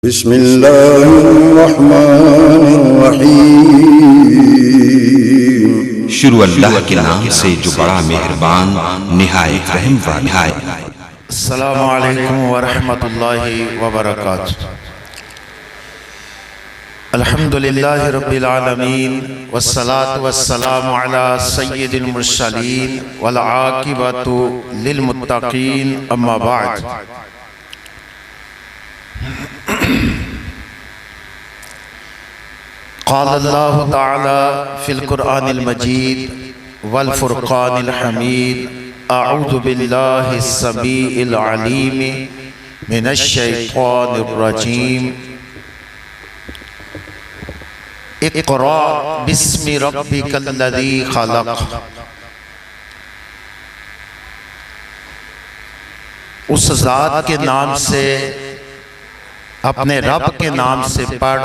بسم اللہ الرحمن الرحیم۔ شروع اللہ کے نام سے جو بڑا مہربان نہایت رحم والا ہے۔ السلام علیکم ورحمۃ اللہ وبرکاتہ۔ الحمدللہ رب العالمین والصلاة والسلام علی سید المرسلین والعاقبۃ للمتقین، اما بعد۔ قال اللہ تعالی فی القرآن المجید والفرقان الحمید، اعوذ باللہ السمیع العلیم من الشیطان الرجیم، اقرأ باسم ربک الذی خلق۔ اس ذات کے نام سے، اپنے رب کے نام سے پڑھ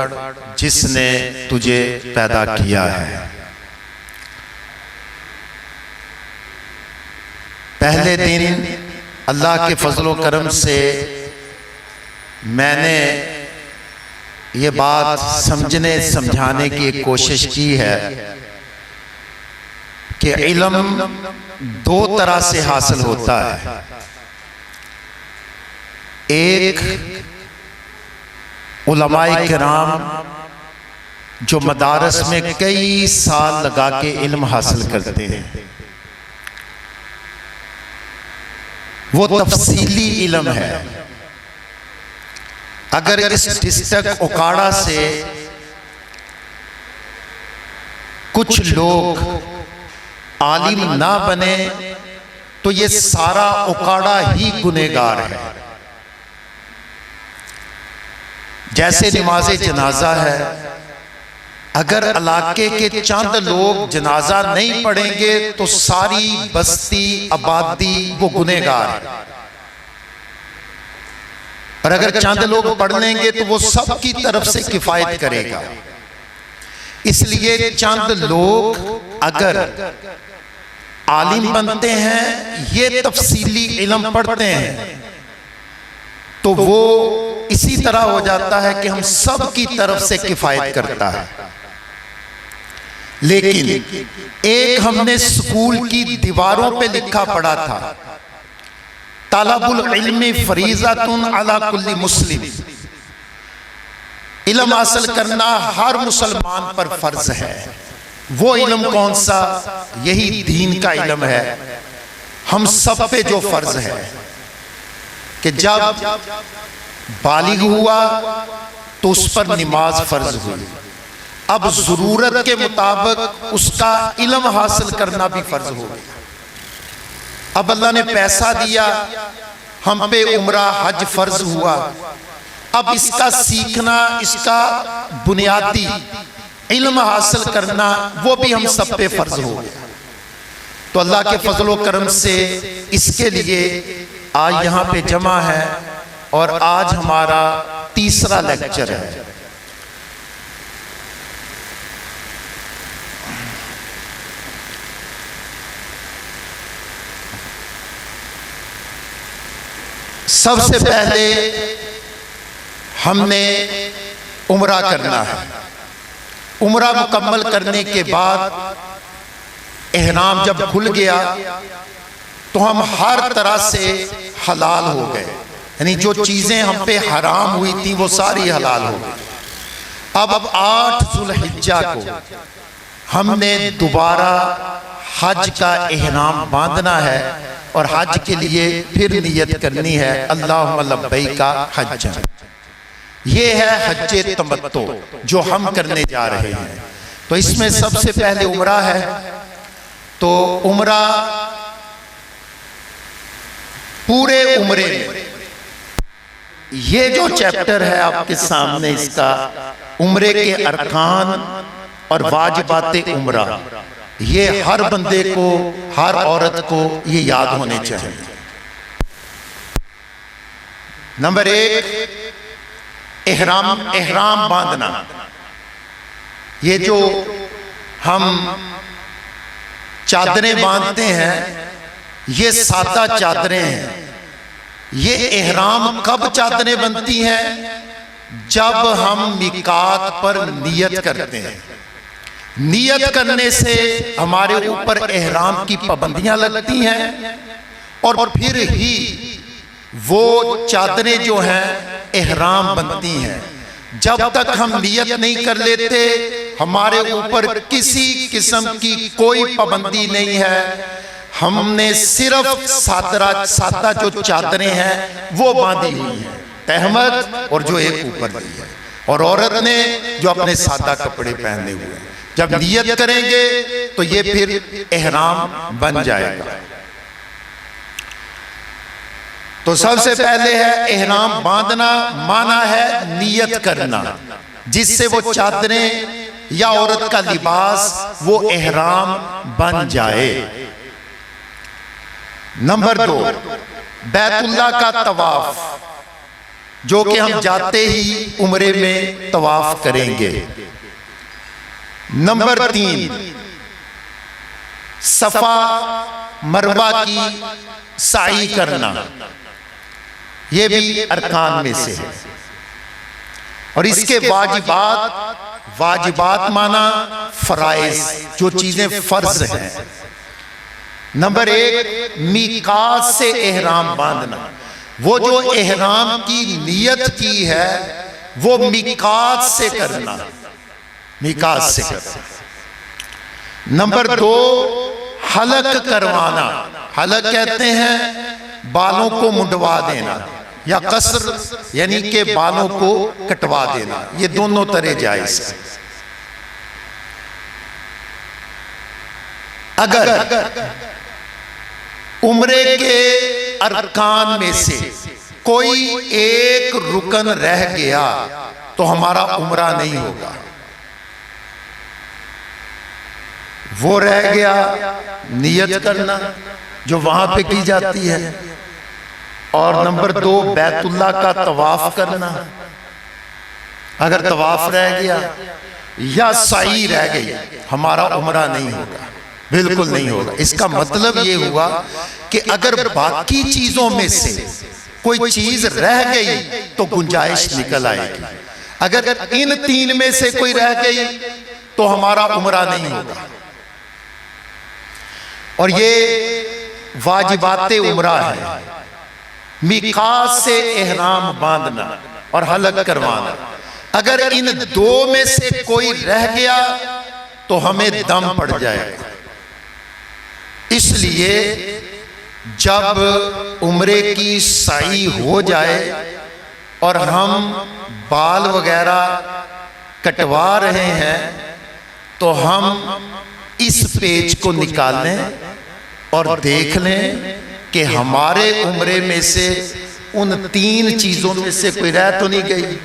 جس نے تجھے پیدا کیا ہے۔ پہلے دن اللہ کے فضل و کرم سے میں نے یہ بات سمجھنے سمجھانے کی ایک کوشش کی ہے کہ علم دو طرح سے حاصل ہوتا ہے۔ ایک علماء کرام جو مدارس میں کئی سال لگا کے علم حاصل کرتے ہیں، وہ تفصیلی علم ہے۔ اگر اس ڈسٹرکٹ اوکاڑا سے کچھ لوگ عالم نہ بنے تو یہ سارا اوکاڑا ہی گنہگار ہے۔ جیسے نماز جنازہ ہے، اگر علاقے کے چند لوگ جنازہ نہیں پڑھیں گے تو ساری بستی آبادی وہ گنہگار ہے، اور اگر چند لوگ پڑھ لیں گے تو وہ سب کی طرف سے کفایت کرے گا۔ اس لیے چند لوگ اگر عالم بنتے ہیں، یہ تفصیلی علم پڑھتے ہیں، تو وہ اسی طرح ہو جاتا ہے کہ ہم سب کی طرف سے کفایت کرتا ہے۔ لیکن ایک ہم نے سکول کی دیواروں پہ لکھا پڑھا تھا، طلب العلم فریضۃ علی کل مسلم، علم حاصل کرنا ہر مسلمان پر فرض ہے۔ وہ علم کون سا؟ یہی دین کا علم ہے، ہم سب پہ جو فرض ہے کہ جب بالغ ہوا تو اس پر نماز فرض ہوئی، اب ضرورت کے مطابق اس کا علم حاصل کرنا بھی فرض ہو گیا۔ اب اللہ نے پیسہ دیا، ہم پہ عمرہ حج فرض ہوا، اب اس کا سیکھنا، اس کا بنیادی علم حاصل کرنا وہ بھی ہم سب پہ فرض ہو گیا۔ تو اللہ کے فضل و کرم سے اس کے لیے آج یہاں پہ جمع ہے، اور آج ہمارا تیسرا لیکچر ہے۔ سب سے پہلے ہم نے عمرہ کرنا ہے۔ عمرہ مکمل کرنے کے بعد احرام جب کھل گیا تو ہم ہر طرح سے حلال ہو گئے، یعنی جو چیزیں ہم پہ حرام ہوئی تھی وہ ساری حلال ہو گئی۔ اب 8 ذو الحجہ کو ہم نے دوبارہ حج کا احرام باندھنا ہے، اور حج کے لیے پھر نیت کرنی ہے، اللہم لبیک حجا۔ یہ ہے حج تمتع جو ہم کرنے جا رہے ہیں۔ تو اس میں سب سے پہلے عمرہ ہے، تو عمرہ پورے عمرے میں یہ جو چیپٹر ہے آپ کے سامنے، اس کا عمرے کے ارکان اور واجبات عمرہ، یہ ہر بندے کو، ہر عورت کو یہ یاد ہونے چاہیے۔ نمبر 1، احرام باندھنا۔ یہ جو ہم چادریں باندھتے ہیں، یہ سادہ چادریں ہیں۔ یہ احرام کب چادریں بنتی ہیں؟ جب ہم میقات پر نیت کرتے ہیں، نیت کرنے سے ہمارے اوپر احرام کی پابندیاں لگتی ہیں، اور پھر ہی وہ چادریں جو ہیں احرام بنتی ہیں۔ جب تک ہم نیت نہیں کر لیتے ہمارے اوپر کسی قسم کی کوئی پابندی نہیں ہے، ہم نے صرف سادہ جو چادریں ہیں وہ باندھی ہوئی ہیں، تہمت اور جو ایک اوپر دی ہے، اور عورت نے جو اپنے سادہ کپڑے پہنے ہوئے ہیں۔ جب نیت کریں گے تو یہ پھر احرام بن جائے گا۔ تو سب سے پہلے ہے احرام باندھنا، مانا ہے نیت کرنا، جس سے وہ چادریں یا عورت کا لباس وہ احرام بن جائے۔ نمبر 2، بیت اللہ کا طواف، جو کہ ہم جاتے ہی عمرے میں طواف کریں گے۔ نمبر 3، صفا مروہ کی سعی کرنا، یہ بھی ارکان میں سے ہے۔ اور اس کے واجبات مانا فرائض، جو چیزیں فرض ہیں۔ نمبر 1، میقات سے احرام باندھنا، وہ جو احرام کی نیت کی ہے وہ میقات سے کرنا، میقات سے کرنا۔ نمبر 2، حلق کروانا، حلق کہتے ہیں بالوں کو منڈوا دینا، یا قصر یعنی کہ بالوں کو کٹوا دینا، یہ دونوں طرح جائز ہے۔ اگر عمرے کے ارکان میں سے کوئی ایک رکن رہ گیا تو ہمارا عمرہ نہیں ہوگا۔ وہ رہ گیا نیت کرنا جو وہاں پہ کی جاتی ہے، اور نمبر 2 بیت اللہ کا طواف کرنا۔ اگر طواف رہ گیا یا سعی رہ گئی ہمارا عمرہ نہیں ہوگا، بالکل نہیں ہوگا۔ اس کا مطلب یہ ہوا کہ اگر باقی چیزوں میں سے کوئی چیز رہ گئی تو گنجائش نکل آئے گی، اگر ان 3 میں سے کوئی رہ گئی تو ہمارا عمرہ نہیں ہوگا۔ اور یہ واجبات عمرہ ہے، میقات سے احرام باندھنا اور حلق کروانا۔ اگر ان 2 میں سے کوئی رہ گیا تو ہمیں دم پڑ جائے گا۔ اس لیے جب عمرے کی سعی ہو جائے اور ہم بال وغیرہ کٹوا رہے ہیں تو ہم اس پیچ کو نکال لیں اور دیکھ لیں کہ ہمارے عمرے میں سے ان 3 چیزوں میں سے کوئی رہ تو نہیں گئی۔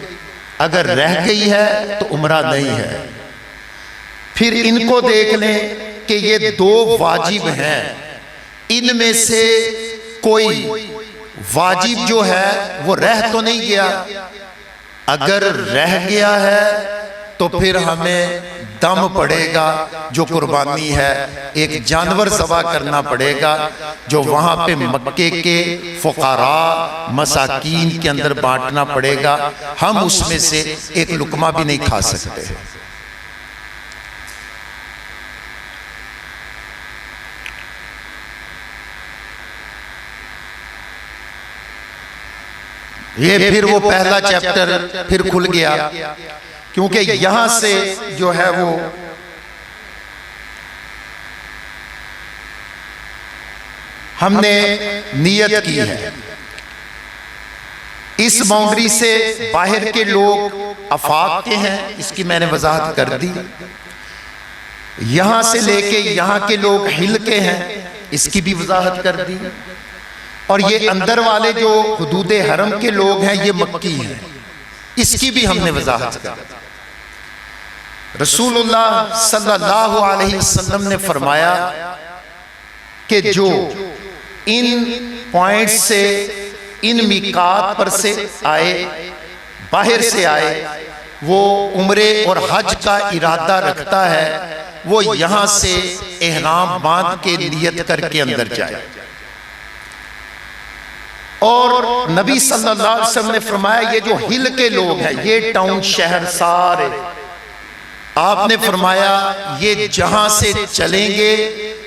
اگر رہ گئی ہے تو عمرہ نہیں ہے۔ پھر ان کو دیکھ لیں کہ یہ 2 واجب ہیں، ان میں سے کوئی واجب جو ہے وہ رہ تو نہیں گیا۔ اگر رہ گیا ہے تو پھر ہمیں دم پڑے گا، جو قربانی ہے ایک جانور ذبح کرنا پڑے گا، جو وہاں پہ مکے کے فقراء مساکین کے اندر بانٹنا پڑے گا۔ ہم اس میں سے ایک لقمہ بھی نہیں کھا سکتے۔ یہ پھر وہ پہلا چیپٹر پھر کھل گیا، کیونکہ یہاں سے جو ہے وہ ہم نے نیت کی ہے۔ اس باؤنڈری سے باہر کے لوگ آفاق کے ہیں، اس کی میں نے وضاحت کر دی۔ یہاں سے لے کے یہاں کے لوگ ہل کے ہیں، اس کی بھی وضاحت کر دی۔ اور یہ اندر والے جو حدود حرم کے لوگ ہیں یہ مکی ہیں، اس کی بھی ہم نے وضاحت کر دی۔ رسول اللہ صلی اللہ علیہ وسلم نے فرمایا کہ جو ان پوائنٹ سے، ان میقات پر سے آئے، باہر سے آئے، وہ عمرے اور حج کا ارادہ رکھتا ہے، وہ یہاں سے احرام باندھ کے نیت کر کے اندر جائے۔ اور نبی صلی اللہ علیہ وسلم نے فرمایا یہ جو ہل کے لوگ ہیں، یہ ٹاؤن شہر سارے، آپ نے فرمایا یہ جہاں سے چلیں گے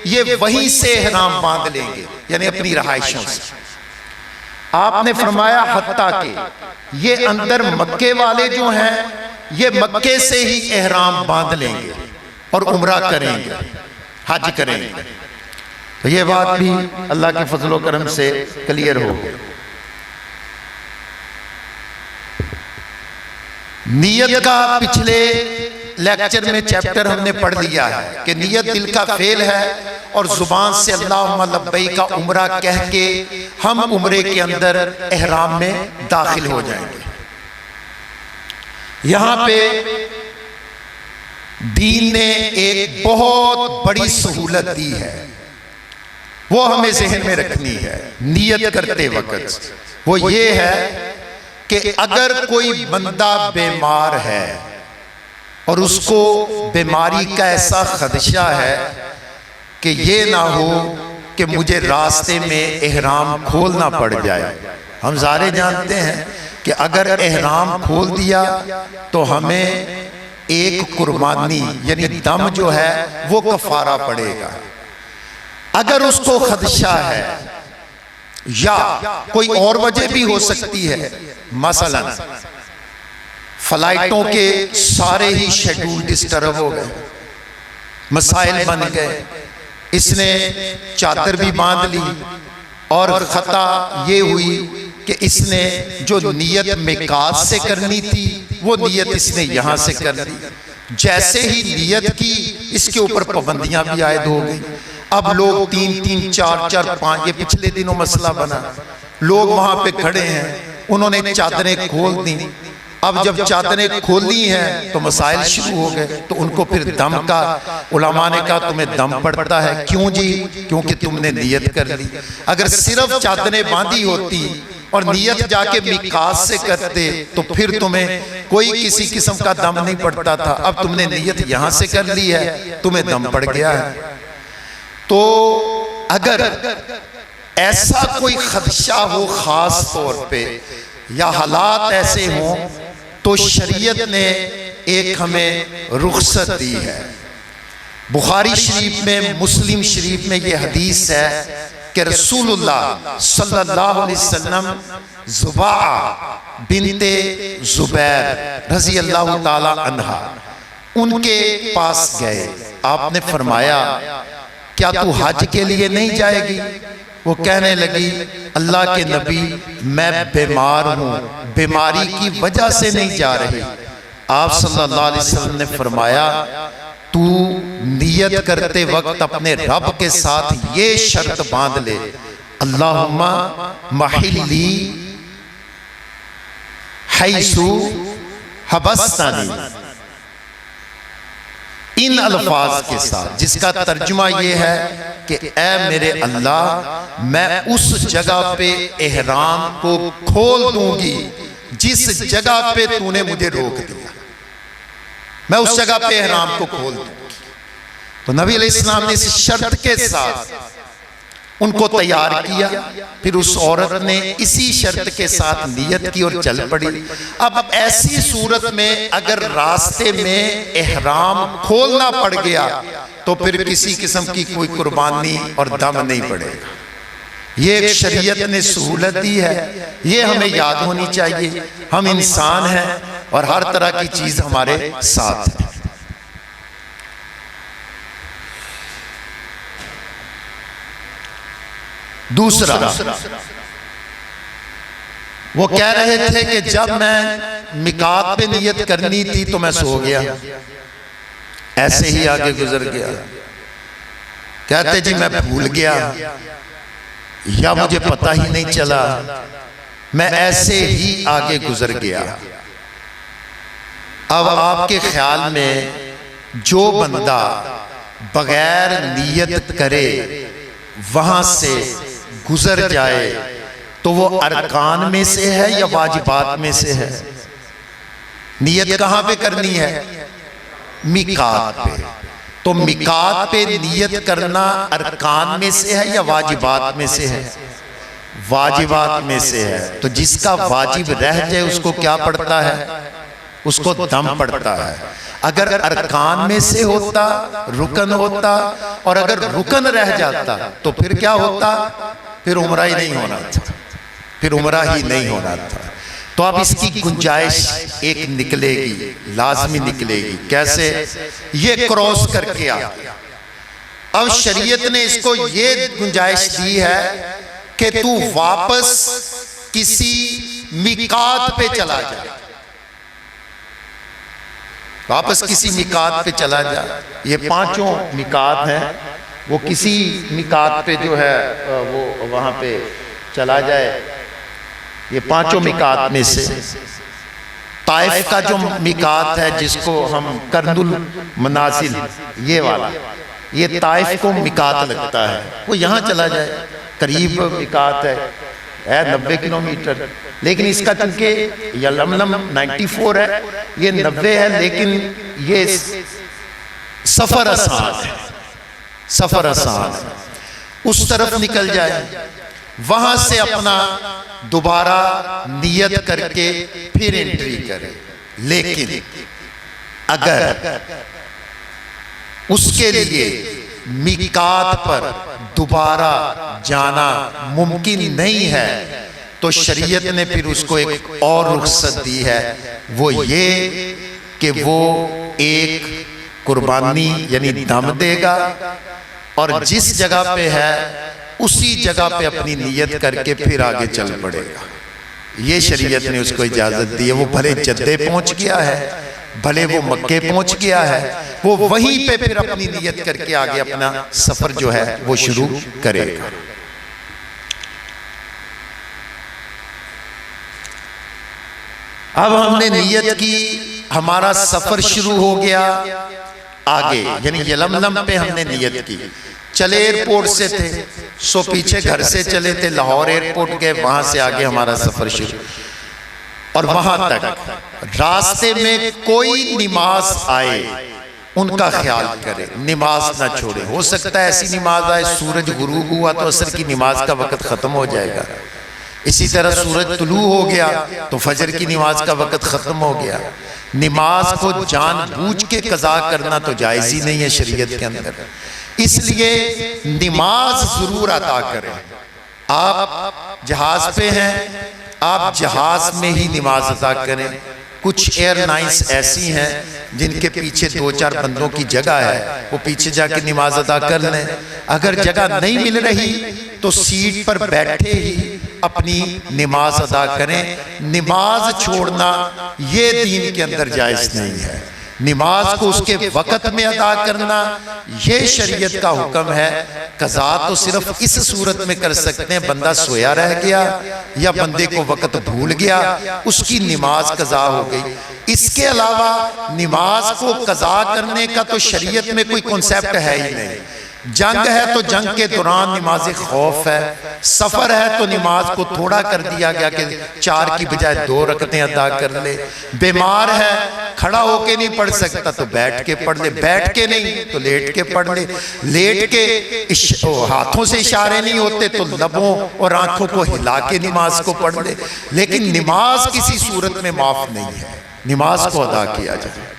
یہ وہیں سے احرام باندھ لیں گے، یعنی اپنی رہائشوں سے۔ آپ نے فرمایا حتیٰ کہ یہ اندر مکے والے جو ہیں یہ مکے سے ہی احرام باندھ لیں گے اور عمرہ کریں گے، حج کریں گے۔ تو یہ بات بھی اللہ کے فضل و کرم سے کلیئر ہو گئی۔ نیت کا پچھلے لیکچر میں چیپٹر ہم نے پڑھ لیا ہے کہ نیت دل کا فعل ہے اور زبان سے اللہم لبیک کا عمرہ کہہ کے ہم عمرے کے اندر احرام میں داخل ہو جائیں گے۔ یہاں پہ دین نے ایک بہت بڑی سہولت دی ہے، وہ ہمیں ذہن میں رکھنی ہے نیت کرتے وقت۔ وہ یہ ہے کہ اگر کوئی بندہ بیمار ہے اور اس کو بیماری کا ایسا خدشہ ہے کہ یہ نہ ہو کہ مجھے راستے میں احرام کھولنا پڑ جائے، ہم سارے جانتے ہیں کہ اگر احرام کھول دیا تو ہمیں ایک قربانی یعنی دم جو ہے وہ کفارہ پڑے گا۔ اگر اس کو خدشہ ہے یا کوئی اور وجہ بھی ہو سکتی ہے، مثلا فلائٹوں کے سارے ہی شیڈول ڈسٹرب ہو گئے، مسائل بن گئے، اس نے چادر بھی باندھ لی اور خطا یہ ہوئی کہ اس نے جو نیت میقات سے کرنی تھی وہ نیت اس نے یہاں سے کر دی۔ جیسے ہی نیت کی اس کے اوپر پابندیاں بھی عائد ہو گئی۔ اب لوگ 3 4 5 یہ پچھلے دنوں مسئلہ بنا، لوگ وہاں پہ کھڑے ہیں، انہوں نے چادریں کھول دیں۔ اب جب چادریں کھولی ہیں تو مسائل شروع ہو گئے، تو ان کو پھر دم کا علماء نے کہا تمہیں دم پڑتا ہے۔ کیوں جی؟ کیونکہ تم نے نیت کر لی۔ اگر صرف چادریں باندھی ہوتی اور نیت جا کے میقات سے کرتے تو پھر تمہیں کوئی کسی قسم کا دم نہیں پڑتا تھا۔ اب تم نے نیت یہاں سے کر لی ہے، تمہیں دم پڑ گیا ہے۔ تو اگر ایسا کوئی خدشہ ہو خاص طور پہ یا حالات ایسے ہوں تو شریعت نے ایک ہمیں رخصت دی ہے۔ بخاری شریف میں، مسلم شریف میں یہ حدیث ہے کہ رسول اللہ صلی اللہ علیہ وسلم زباعہ بنت زبیر رضی اللہ تعالی عنہا ان کے پاس گئے۔ آپ نے فرمایا کیا تو حج کے لیے نہیں جائے گی؟ وہ کہنے لگی اللہ کے نبی میں بیمار ہوں، بیماری کی وجہ سے نہیں جا رہی۔ آپ صلی اللہ علیہ وسلم نے فرمایا تو نیت کرتے وقت اپنے رب کے ساتھ یہ شرط باندھ لے، اللہم محلی حیث حبستنی، ان الفاظ کے ساتھ، جس کا ترجمہ یہ ہے کہ اے میرے اللہ میں اس جگہ پہ احرام کو کھول دوں گی جس جگہ پہ تو نے مجھے روک دیا، میں اس جگہ پہ احرام کو کھول دوں گی۔ تو نبی علیہ السلام نے اس شرط کے ساتھ ان کو تیار کیا، پھر اس عورت نے اسی شرط کے ساتھ نیت کی اور چل پڑی۔ اب ایسی صورت میں اگر راستے میں احرام کھولنا پڑ گیا تو پھر کسی قسم کی کوئی قربانی اور دم نہیں پڑے گا۔ یہ ایک شریعت نے سہولت دی ہے، یہ ہمیں یاد ہونی چاہیے۔ ہم انسان ہیں اور ہر طرح کی چیز ہمارے ساتھ ہے۔ دوسرا، وہ کہہ رہے تھے کہ جب میں میقات پہ نیت کرنی تھی تو میں سو گیا، ایسے ہی آگے گزر گیا۔ کہتے جی میں بھول گیا یا مجھے پتہ ہی نہیں چلا، میں ایسے ہی آگے گزر گیا۔ اب آپ کے خیال میں جو بندہ بغیر نیت کرے وہاں سے گزر جائے تو وہ ارکان میں سے ہے یا واجبات میں سے ہے؟ نیت کہاں پہ کرنی ہے؟ میقات پہ۔ تو میقات پہ نیت کرنا ارکان میں سے ہے یا واجبات میں سے ہے؟ واجبات میں سے ہے، تو جس کا واجب رہ جائے اس کو کیا پڑتا ہے؟ اس کو دم پڑتا ہے۔ اگر ارکان میں سے ہوتا رکن ہوتا، اور اگر رکن رہ جاتا تو پھر کیا ہوتا؟ پھر عمرہ ہی نہیں ہونا تھا، پھر عمرہ ہی نہیں ہونا تھا۔ تو اب اس کی گنجائش ایک نکلے گی، لازمی نکلے گی۔ کیسے؟ یہ کراس کر کے آ گیا۔ اب شریعت نے اس کو یہ گنجائش دی ہے کہ تو واپس کسی میقات پہ چلا جا، واپس کسی میقات پہ چلا جا۔ یہ 5 میقات ہیں، وہ کسی میقات پہ جو ہے وہ وہاں پہ چلا جائے۔ یہ 5 میقات میں سے طائف کا جو میقات ہے جس کو ہم کرند المنازل، یہ والا، یہ طائف کو میقات لگتا ہے، وہ یہاں چلا جائے، قریب میقات ہے 90 کلومیٹر، لیکن اس کا چونکہ یلملم 94 ہے، یہ 90 ہے، لیکن یہ سفر آسان ہے، سفر آسان ہے۔ اس طرف نکل جائے، وہاں سے اپنا دوبارہ نیت کر کے پھر انٹری کرے۔ لیکن اگر اس کے لیے میقات پر دوبارہ جانا ممکن نہیں ہے تو شریعت نے پھر اس کو ایک اور رخصت دی ہے، وہ یہ کہ وہ ایک قربانی یعنی دم دے گا، اور جس جگہ پہ ہے اسی جگہ پہ اپنی نیت کر کے پھر آگے چل پڑے گا۔ یہ شریعت نے اس کو اجازت دی ہے۔ وہ بھلے جدے پہنچ گیا ہے، بھلے وہ مکے پہنچ گیا ہے، وہ وہیں پہ پھر اپنی نیت کر کے آگے اپنا سفر جو ہے وہ شروع کرے گا۔ اب ہم نے نیت کی، ہمارا سفر شروع ہو گیا آگے، یعنی یلملم پہ ہم نے نیت کی۔ چلے ایئرپورٹ سے تھے، سو پیچھے گھر سے چلے تھے، لاہور ایئرپورٹ گئے، وہاں سے آگے ہمارا سفر شروع، اور وہاں تک راستے میں کوئی نماز آئے ان کا خیال کرے، نماز نہ چھوڑے۔ ہو سکتا ہے ایسی نماز آئے سورج غروب ہوا تو عصر کی نماز کا وقت ختم ہو جائے گا، اسی طرح سورج طلوع ہو گیا تو فجر کی نماز کا وقت ختم ہو گیا۔ نماز کو جان بوجھ کے قضا کرنا تو جائز ہی نہیں ہے شریعت کے اندر، اس لیے نماز ضرور ادا کریں۔ آپ جہاز پہ ہیں، آپ جہاز میں ہی نماز ادا کریں۔ کچھ ایئر لائنز ایسی ہیں جن کے پیچھے 2-4 بندوں کی جگہ ہے، وہ پیچھے جا کے نماز ادا کر لیں۔ اگر جگہ نہیں مل رہی تو سیٹ پر بیٹھے ہی اپنی نماز ادا کریں۔ نماز چھوڑنا یہ دین کے اندر جائز نہیں ہے۔ نماز کو اس کے وقت میں ادا کرنا یہ شریعت کا حکم ہے۔ قضا تو صرف اس صورت میں کر سکتے ہیں، بندہ سویا رہ گیا یا بندے کو وقت بھول گیا، اس کی نماز قضا ہو گئی۔ اس کے علاوہ نماز کو قضا کرنے کا تو شریعت میں کوئی کنسیپٹ ہے ہی نہیں۔ جنگ ہے تو جنگ کے دوران نماز خوف ہے، سفر ہے تو نماز کو تھوڑا کر دیا گیا کہ 4 کی بجائے 2 رکعتیں ادا کر لے۔ بیمار ہے، کھڑا ہو کے نہیں پڑھ سکتا تو بیٹھ کے پڑھ لے، بیٹھ کے نہیں تو لیٹ کے پڑھ لے، لیٹ کے ہاتھوں سے اشارے نہیں ہوتے تو لبوں اور آنکھوں کو ہلا کے نماز کو پڑھ لے۔ لیکن نماز کسی صورت میں معاف نہیں ہے، نماز کو ادا کیا جائے۔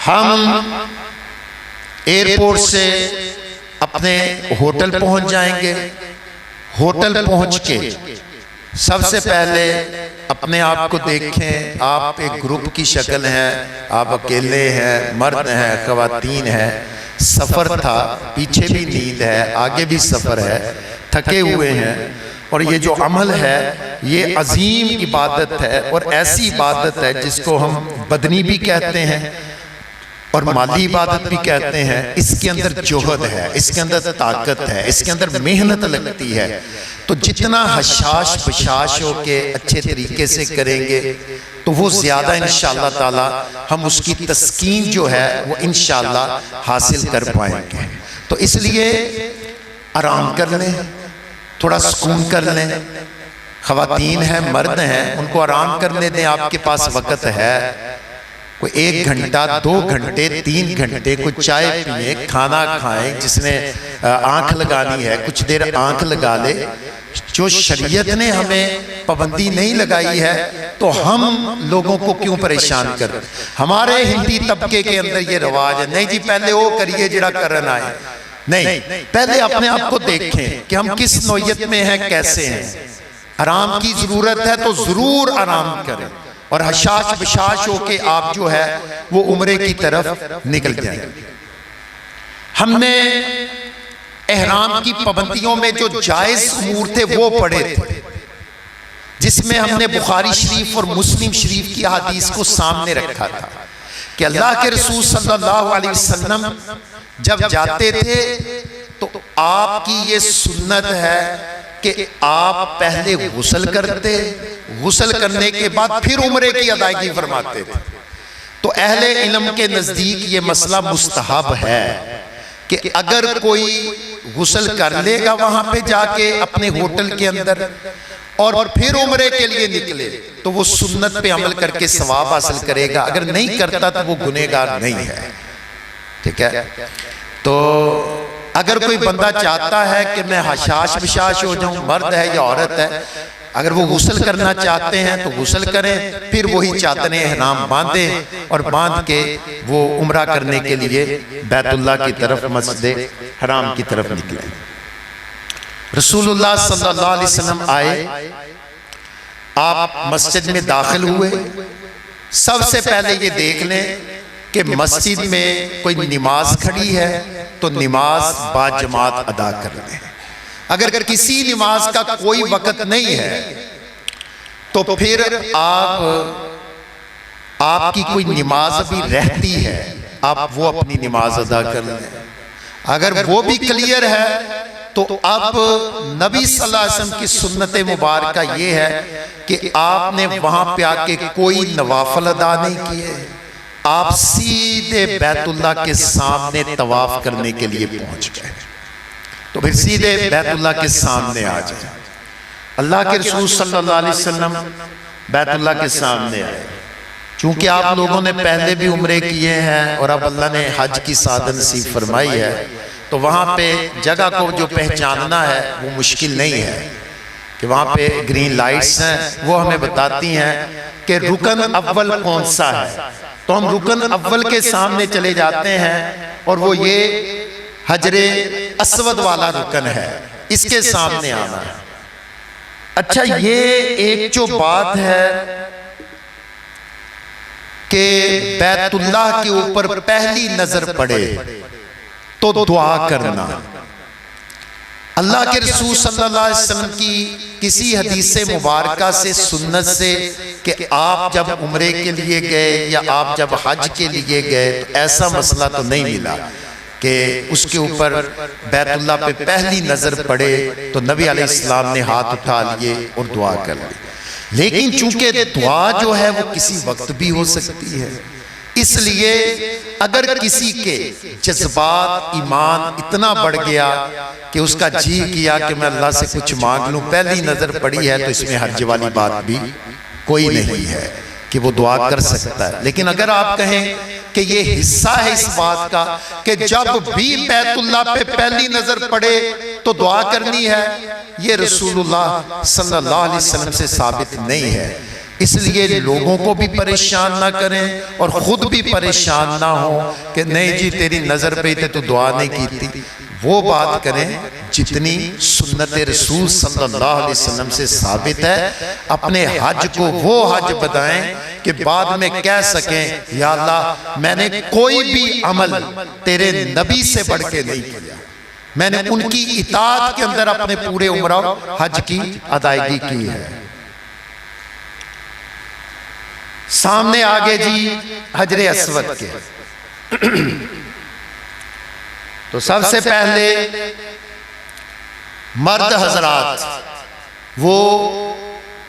ہم ایئرپورٹ سے اپنے ہوٹل پہنچ جائیں گے۔ ہوٹل پہنچ کے سب سے پہلے اپنے آپ کو دیکھیں، آپ ایک گروپ کی شکل ہیں، آپ اکیلے ہیں، مرد ہیں، خواتین ہیں، سفر تھا، پیچھے بھی نیند ہے، آگے بھی سفر ہے، تھکے ہوئے ہیں، اور یہ جو عمل ہے یہ عظیم عبادت ہے، اور ایسی عبادت ہے جس کو ہم بدنی بھی کہتے ہیں اور مالی عبادت بھی کہتے ہیں۔ اس کے اندر جوہد ہے، اس کے اندر طاقت ہے، اس کے اندر محنت لگتی ہے۔ تو جتنا حشاش بشاش ہو کے اچھے طریقے سے کریں گے تو وہ زیادہ انشاءاللہ تعالی ہم اس کی تسکین جو ہے وہ انشاءاللہ حاصل کر پائیں گے۔ تو اس لیے آرام کر لیں، تھوڑا سکون کر لیں۔ خواتین ہیں، مرد ہیں، ان کو آرام کرنے دیں، آپ کے پاس وقت ہے۔ کوئی 1 گھنٹہ 2 گھنٹے 3 گھنٹے کوئی چائے پیئے، کھانا کھائیں، جس نے آنکھ لگانی ہے کچھ دیر آنکھ لگا لے۔ جو شریعت نے ہمیں پابندی نہیں لگائی ہے تو ہم لوگوں کو کیوں پریشان کر؟ ہمارے ہندی طبقے کے اندر یہ رواج ہے، نہیں جی پہلے وہ کریے جڑا کرن آئے، نہیں، پہلے اپنے آپ کو دیکھیں کہ ہم کس نوعیت میں ہیں، کیسے ہیں۔ آرام کی ضرورت ہے تو ضرور آرام کریں، اور حشاش بشاش ہو کے آپ جو ہے وہ عمرے کی طرف نکل جائیں۔ ہم نے احرام کی پابندیوں میں جو جائز امور تھے وہ پڑھے تھے، جس میں ہم نے بخاری شریف اور مسلم شریف کی حدیث کو سامنے رکھا تھا کہ اللہ کے رسول صلی اللہ علیہ وسلم جب جاتے تھے تو آپ کی یہ سنت ہے کہ آپ پہلے غسل کرتے، غسل کرنے کے بعد پھر عمرے کی ادائیگی فرماتے تھے۔ تو اہل علم کے نزدیک یہ مسئلہ مستحب ہے کہ اگر کوئی غسل کر لے گا وہاں پہ جا کے اپنے ہوٹل کے اندر اور پھر عمرے کے لیے نکلے تو وہ سنت پہ عمل کر کے ثواب حاصل کرے گا، اگر نہیں کرتا تو وہ گنہگار نہیں ہے، ٹھیک ہے۔ تو اگر کوئی بندہ چاہتا ہے کہ میں حشاش بشاش ہو جاؤں، مرد ہے یا عورت ہے، اگر وہ غسل کرنا چاہتے ہیں تو غسل کریں، پھر وہی چادر احرام باندھیں اور باندھ کے وہ عمرہ کرنے کے لیے بیت اللہ کی طرف، مسجد حرام کی طرف نکلیں۔ رسول اللہ صلی اللہ علیہ وسلم آئے، آپ مسجد میں داخل ہوئے، سب سے پہلے یہ دیکھ لیں کہ مسجد میں کوئی نماز کھڑی ہے تو نماز با جماعت ادا کر لیں۔ اگر کسی نماز کا کوئی وقت نہیں ہے تو پھر آپ کی کوئی نماز ابھی رہتی ہے، آپ وہ اپنی نماز ادا کر لیں۔ اگر وہ بھی کلیئر ہے تو اب نبی صلی اللہ علیہ وسلم کی سنت مبارکہ یہ ہے کہ آپ نے وہاں پہ آ کے کوئی نوافل ادا نہیں کیے، آپ سیدھے بیت اللہ کے سامنے طواف کرنے کے لیے پہنچ گئے۔ تو پھر سیدھے بیت اللہ کے سامنے آ جائیں۔ اللہ کے رسول صلی اللہ علیہ وسلم بیت اللہ کے سامنے آئے، چونکہ آپ لوگوں نے پہلے بھی عمرے کیے ہیں اور اب اللہ نے حج کی سعادت نصیب فرمائی ہے، تو وہاں پہ جگہ کو جو پہچاننا ہے وہ مشکل نہیں ہے کہ وہاں پہ گرین لائٹس ہیں، وہ ہمیں بتاتی ہیں کہ رکن اول کون سا ہے۔ تو ہم رکن اول کے سامنے چلے جاتے ہیں اور وہ یہ حجر اسود والا رکن ہے، اس کے سامنے آنا ہے۔ اچھا، یہ ایک جو بات ہے کہ بیت اللہ کے اوپر پہلی نظر پڑے تو دعا کرنا، اللہ کے رسول صلی اللہ علیہ وسلم کی کسی حدیث مبارکہ سے، سنت سے، کہ آپ جب عمرے کے لیے گئے یا آپ جب حج کے لیے گئے تو ایسا مسئلہ تو نہیں ملا کہ اس کے اوپر بیت اللہ پہ پہلی نظر پڑے تو نبی علیہ السلام نے ہاتھ اٹھا لیے اور دعا کر لی۔ لیکن چونکہ دعا جو ہے وہ کسی وقت بھی ہو سکتی ہے، اس لیے اگر کسی کے جذبات ایمان اتنا بڑھ گیا کہ اس کا جی کیا کہ میں اللہ سے کچھ مانگ لوں، پہلی نظر پڑی ہے، تو اس میں حرج والی بات بھی کوئی نہیں ہے کہ وہ دعا کر سکتا ہے۔ لیکن اگر آپ کہیں کہ یہ حصہ ہے اس بات کا کہ جب بھی بیت اللہ پہ پہلی نظر پڑے تو دعا کرنی ہے، یہ رسول اللہ صلی اللہ علیہ وسلم سے ثابت نہیں ہے۔ اس لیے لوگوں کو بھی پریشان نہ کریں اور خود بھی پریشان نہ ہوں کہ نہیں جی تیری نظر پہ تھے تو دعا نہیں کی تھی۔ وہ بات کریں جتنی سنت رسول صلی اللہ علیہ وسلم سے ثابت ہے، اپنے حج کو وہ حج بتائیں کہ بعد میں کہہ سکیں یا اللہ میں نے کوئی بھی عمل تیرے نبی سے بڑھ کے نہیں کیا، میں نے ان کی اطاعت کے اندر اپنے پورے عمرہ حج کی ادائیگی کی ہے۔ سامنے آگے جی حجر اسود کے، تو سب سے پہلے مرد حضرات وہ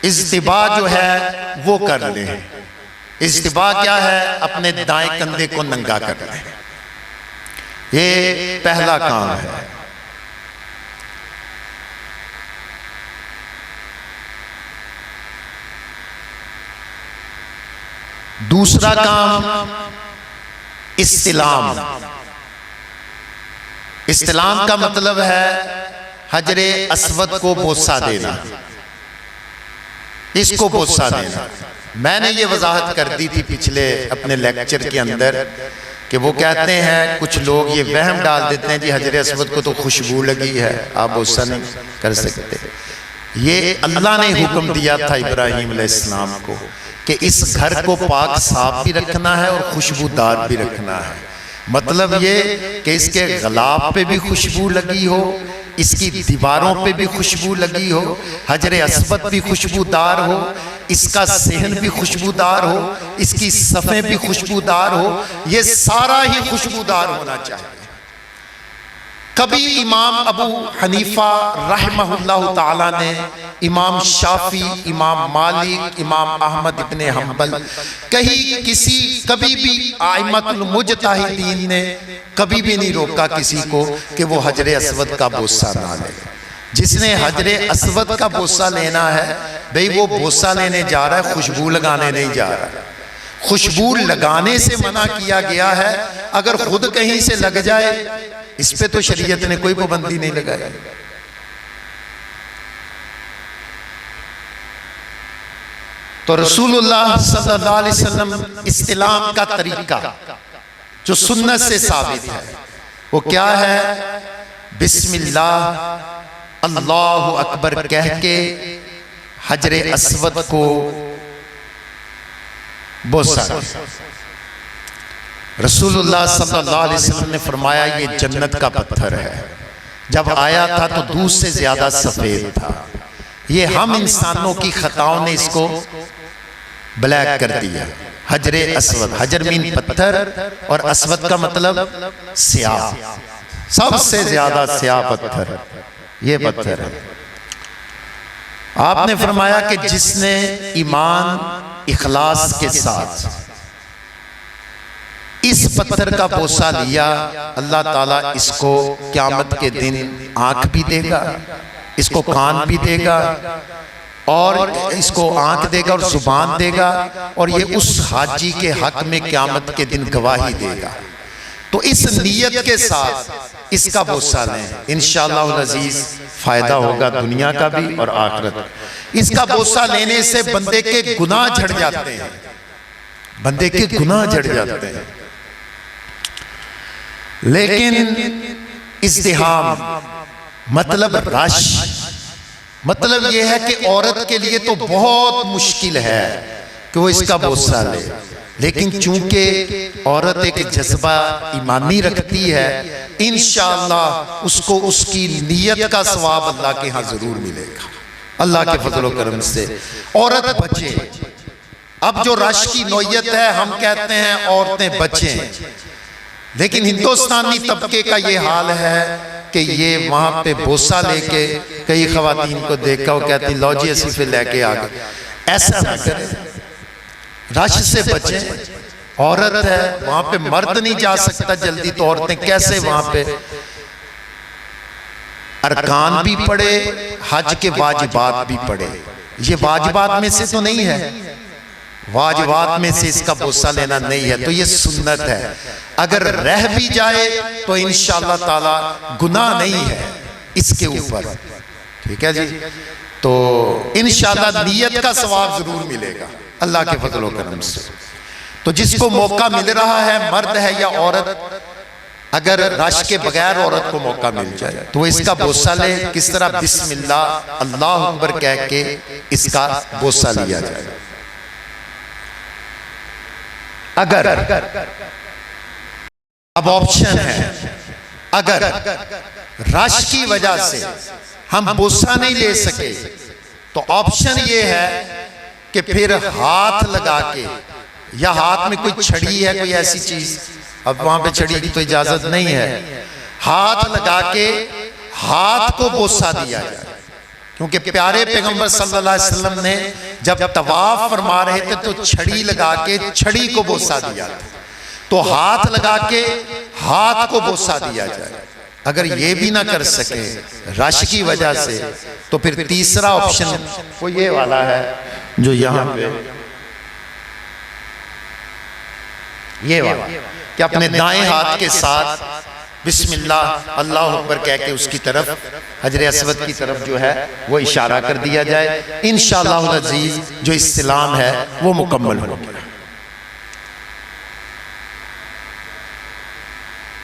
اجتباء جو ہے وہ کر لیں۔ اجتباء کیا ہے؟ اپنے دائیں کندھے کو ننگا کر لیں، یہ پہلا کام ہے۔ دوسرا کام استلام. استلام کا مطلب ہے حجر اسود کو بوسہ دینا، اس کو بوسہ دینا. میں نے یہ وضاحت کر دی تھی پچھلے اپنے لیکچر کے اندر کہ وہ کہتے ہیں کچھ لوگ یہ وہم ڈال دیتے ہیں جی حجر اسود کو تو خوشبو لگی ہے آپ بوسہ نہیں کر سکتے. یہ اللہ نے حکم دیا تھا ابراہیم علیہ السلام کو کہ اس گھر کو پاک صاف بھی رکھنا ہے اور خوشبودار بھی رکھنا ہے. مطلب یہ کہ اس کے غلاف پہ بھی خوشبو لگی ہو، اس کی دیواروں پہ بھی خوشبو لگی ہو، حجر اسود بھی خوشبودار ہو، اس کا صحن بھی خوشبودار ہو، اس کی صفیں بھی خوشبودار ہو، یہ سارا ہی خوشبودار ہونا چاہیے. کبھی امام ابو حنیفہ رحمہ اللہ تعالیٰ نے، امام شافعی، امام مالک، امام احمد ابن حنبل، کبھی بھی ائمۃ المجتہدین نے کبھی بھی نہیں روکا کسی کو کہ وہ حجر اسود کا بوسہ نہ لے. جس نے حجر اسود کا بوسہ لینا ہے بھئی وہ بوسہ لینے جا رہا ہے، خوشبو لگانے نہیں جا رہا. خوشبو لگانے سے منع کیا گیا ہے، اگر خود کہیں سے لگ جائے اس پہ تو شریعت نے کوئی پابندی نہیں لگائی. تو رسول اللہ صلی اللہ علیہ وسلم استلام کا طریقہ جو سنت سے ثابت ہے وہ کیا ہے؟ بسم اللہ اللہ اکبر کہہ کے حجر اسود کو بوسہ. رسول اللہ صلی اللہ علیہ وسلم نے فرمایا یہ جنت کا پتھر ہے. جب آیا تھا تو دودھ سے زیادہ سفید تھا. یہ ہم انسانوں کی خطاؤں نے اس کو بلیک کر دیا. حجر اسود، حجر مین پتھر اور اسود کا مطلب سیاہ، سب سے زیادہ سیاہ پتھر یہ پتھر ہے. آپ نے فرمایا کہ جس نے ایمان اخلاص کے ساتھ اس پتھر کا بوسہ لیا، اللہ تعالیٰ اس کو قیامت کے دن آنکھ بھی دے گا، اس کو کان بھی دے گا، اور اس کو آنکھ دے گا اور زبان دے گا، اور یہ اس حاجی کے حق میں قیامت کے دن گواہی دے گا. تو اس نیت کے ساتھ اس کا بوسہ لیں، انشاءاللہ العزیز فائدہ ہوگا دنیا کا بھی اور آخرت. اس کا بوسہ لینے سے بندے کے گناہ جھڑ جاتے ہیں، بندے کے گناہ جھڑ جاتے ہیں. لیکن ازدحام مطلب رش، مطلب یہ ہے کہ عورت کے لیے تو بہت مشکل ہے کہ وہ اس کا بوسہ لے، لیکن چونکہ عورت ایک جذبہ ایمانی رکھتی ہے، انشاءاللہ اس کو اس کی نیت کا ثواب اللہ کے ہاں ضرور ملے گا اللہ کے فضل و کرم سے. عورت بچے. اب جو رش کی نوعیت ہے ہم کہتے ہیں عورتیں بچیں، لیکن ہندوستانی طبقے کا یہ حال ہے کہ یہ وہاں پہ بوسہ لے کے کئی خواتین کو دیکھا وہ کہتی ہیں لو جی اسی پہ لے کے آگے. ایسا نہ کریں، رش سے بچیں. عورت ہے وہاں پہ مرد نہیں جا سکتا جلدی، تو عورتیں کیسے وہاں پہ ارکان بھی پڑھے، حج کے واجبات بھی پڑھے. یہ واجبات میں سے تو نہیں ہے، واجبات میں سے اس کا بوسہ لینا نہیں ہے، تو یہ سنت ہے. اگر رہ بھی جائے تو انشاءاللہ تعالی گناہ نہیں ہے اس کے اوپر. ٹھیک ہے جی، تو انشاءاللہ نیت کا ثواب ضرور ملے گا اللہ کے فضل و کرم سے. تو جس کو موقع مل رہا ہے، مرد ہے یا عورت، اگر رش کے بغیر عورت کو موقع مل جائے تو وہ اس کا بوسہ لے. کس طرح؟ بسم اللہ اللہ اکبر کہہ کے اس کا بوسہ لیا جائے. اگر اب آپشن ہے، اگر رش کی وجہ سے ہم بوسہ نہیں لے سکے تو آپشن یہ ہے کہ پھر ہاتھ لگا کے، یا ہاتھ میں کوئی چھڑی ہے کوئی ایسی چیز، اب وہاں پہ چھڑی کی تو اجازت نہیں ہے، ہاتھ لگا کے ہاتھ کو بوسہ دیا جائے. کیونکہ پیارے پیغمبر صلی اللہ علیہ وسلم نے جب طواف فرما رہے تھے تو چھڑی لگا کے چھڑی کو بوسہ دیا تھا. تو ہاتھ لگا کے ہاتھ کو بوسہ دیا جائے. اگر یہ بھی نہ کر سکے رش کی وجہ سے تو پھر تیسرا آپشن وہ یہ والا ہے جو یہاں پہ یہ والا کہ اپنے دائیں ہاتھ کے ساتھ بسم اللہ اللہ اکبر کہہ کے اس کی طرف حجر اسود کی طرف جو ہے وہ اشارہ کر دیا جائے. انشاءاللہ العزیز جو استلام ہے وہ مکمل ہوگا.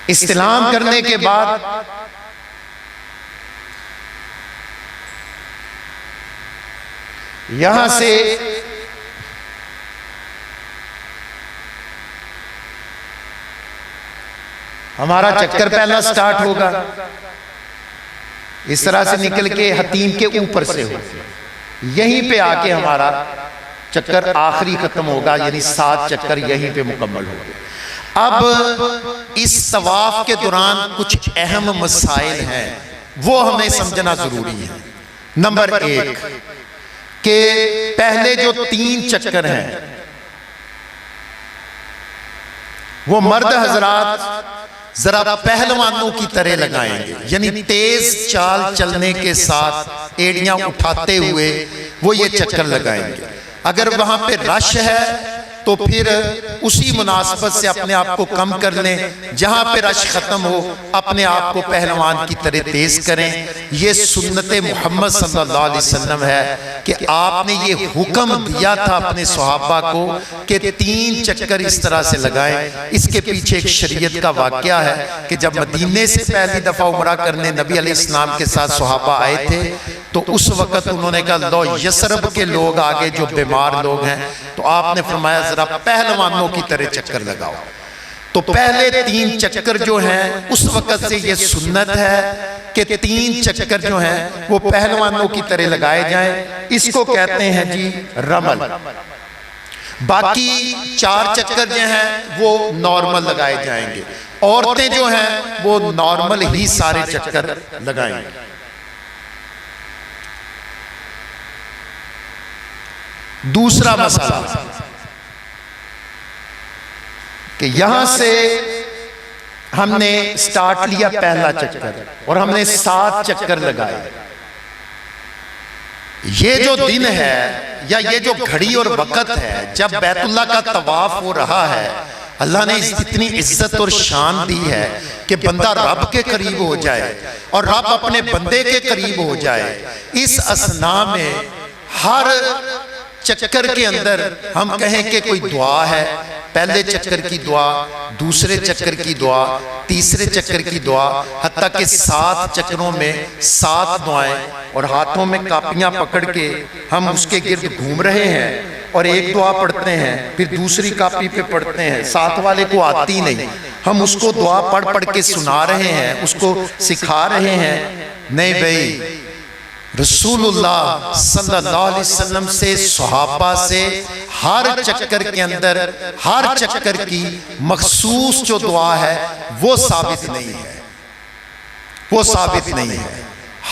استلام کرنے کے بعد یہاں سے ہمارا چکر پہلا سٹارٹ ہوگا. اس طرح سے نکل کے حتیم کے اوپر سے ہوگا, یہیں پہ آ کے ہمارا چکر آخری ختم ہوگا, یعنی 7 چکر یہیں پہ مکمل ہوگا. اب اس طواف کے دوران کچھ اہم مسائل ہیں, وہ ہمیں سمجھنا ضروری ہے. نمبر 1 کہ پہلے جو 3 چکر ہیں وہ مرد حضرات ذرا پہلوانوں کی طرح لگائیں گے, یعنی تیز چال چلنے کے ساتھ ایڑیاں اٹھاتے ہوئے وہ یہ چکر لگائیں گے. اگر وہاں پہ رش ہے تو پھر اسی مناسبت سے اپنے آپ کو کم کر لیں, جہاں پہ رش ختم ہو اپنے آپ کو پہلوان کی طرح تیز کریں. یہ سنت محمد صلی اللہ علیہ وسلم ہے کہ آپ نے یہ حکم دیا تھا اپنے صحابہ کو کہ 3 چکر اس طرح سے لگائیں. اس کے پیچھے ایک شریعت کا واقعہ ہے کہ جب مدینے سے پہلی دفعہ عمرہ کرنے نبی علیہ السلام کے ساتھ صحابہ آئے تھے تو اس وقت انہوں نے کہا لو یسرب کے لوگ آگے جو بیمار لوگ ہیں, تو آپ نے فرمایا ذرا پہلوانوں کی طرح چکر لگاؤ. تو پہلے 3 چکر جو ہیں اس وقت سے یہ سنت ہے کہ 3 چکر جو ہیں وہ پہلوانوں کی طرح لگائے جائیں. اس کو کہتے ہیں جی رمل. باقی 4 چکر جو ہیں وہ نارمل لگائے جائیں گے. عورتیں جو ہیں وہ نارمل ہی سارے چکر لگائیں گے. دوسرا مسئلہ کہ یہاں سے ہم نے سٹارٹ لیا پہلا چکر اور ہم نے 7 چکر لگائے. یہ جو دن ہے یا یہ جو گھڑی اور وقت ہے جب بیت اللہ کا طواف ہو رہا ہے, اللہ نے اتنی عزت اور شان دی ہے کہ بندہ رب کے قریب ہو جائے اور رب اپنے بندے کے قریب ہو جائے. اس اثناء میں ہر چکر کے اندر ہم کہیں کہ کوئی دعا ہے, پہلے چکر کی دعا, دوسرے چکر کی دعا, تیسرے چکر کی دعا, حتیٰ کہ 7 چکروں میں 7 دعائیں, اور ہاتھوں میں کاپیاں پکڑ کے ہم اس کے گرد گھوم رہے ہیں اور ایک دعا پڑھتے ہیں پھر دوسری کاپی پہ پڑھتے ہیں. ساتھ والے کو آتی نہیں, ہم اس کو دعا پڑھ کے سنا رہے ہیں, اس کو سکھا رہے ہیں. نہیں بھائی, رسول اللہ صلی اللہ علیہ وسلم سے صحابہ سے ہر چکر کے اندر ہر چکر کی مخصوص جو دعا ہے وہ ثابت نہیں ہے, وہ ثابت نہیں ہے.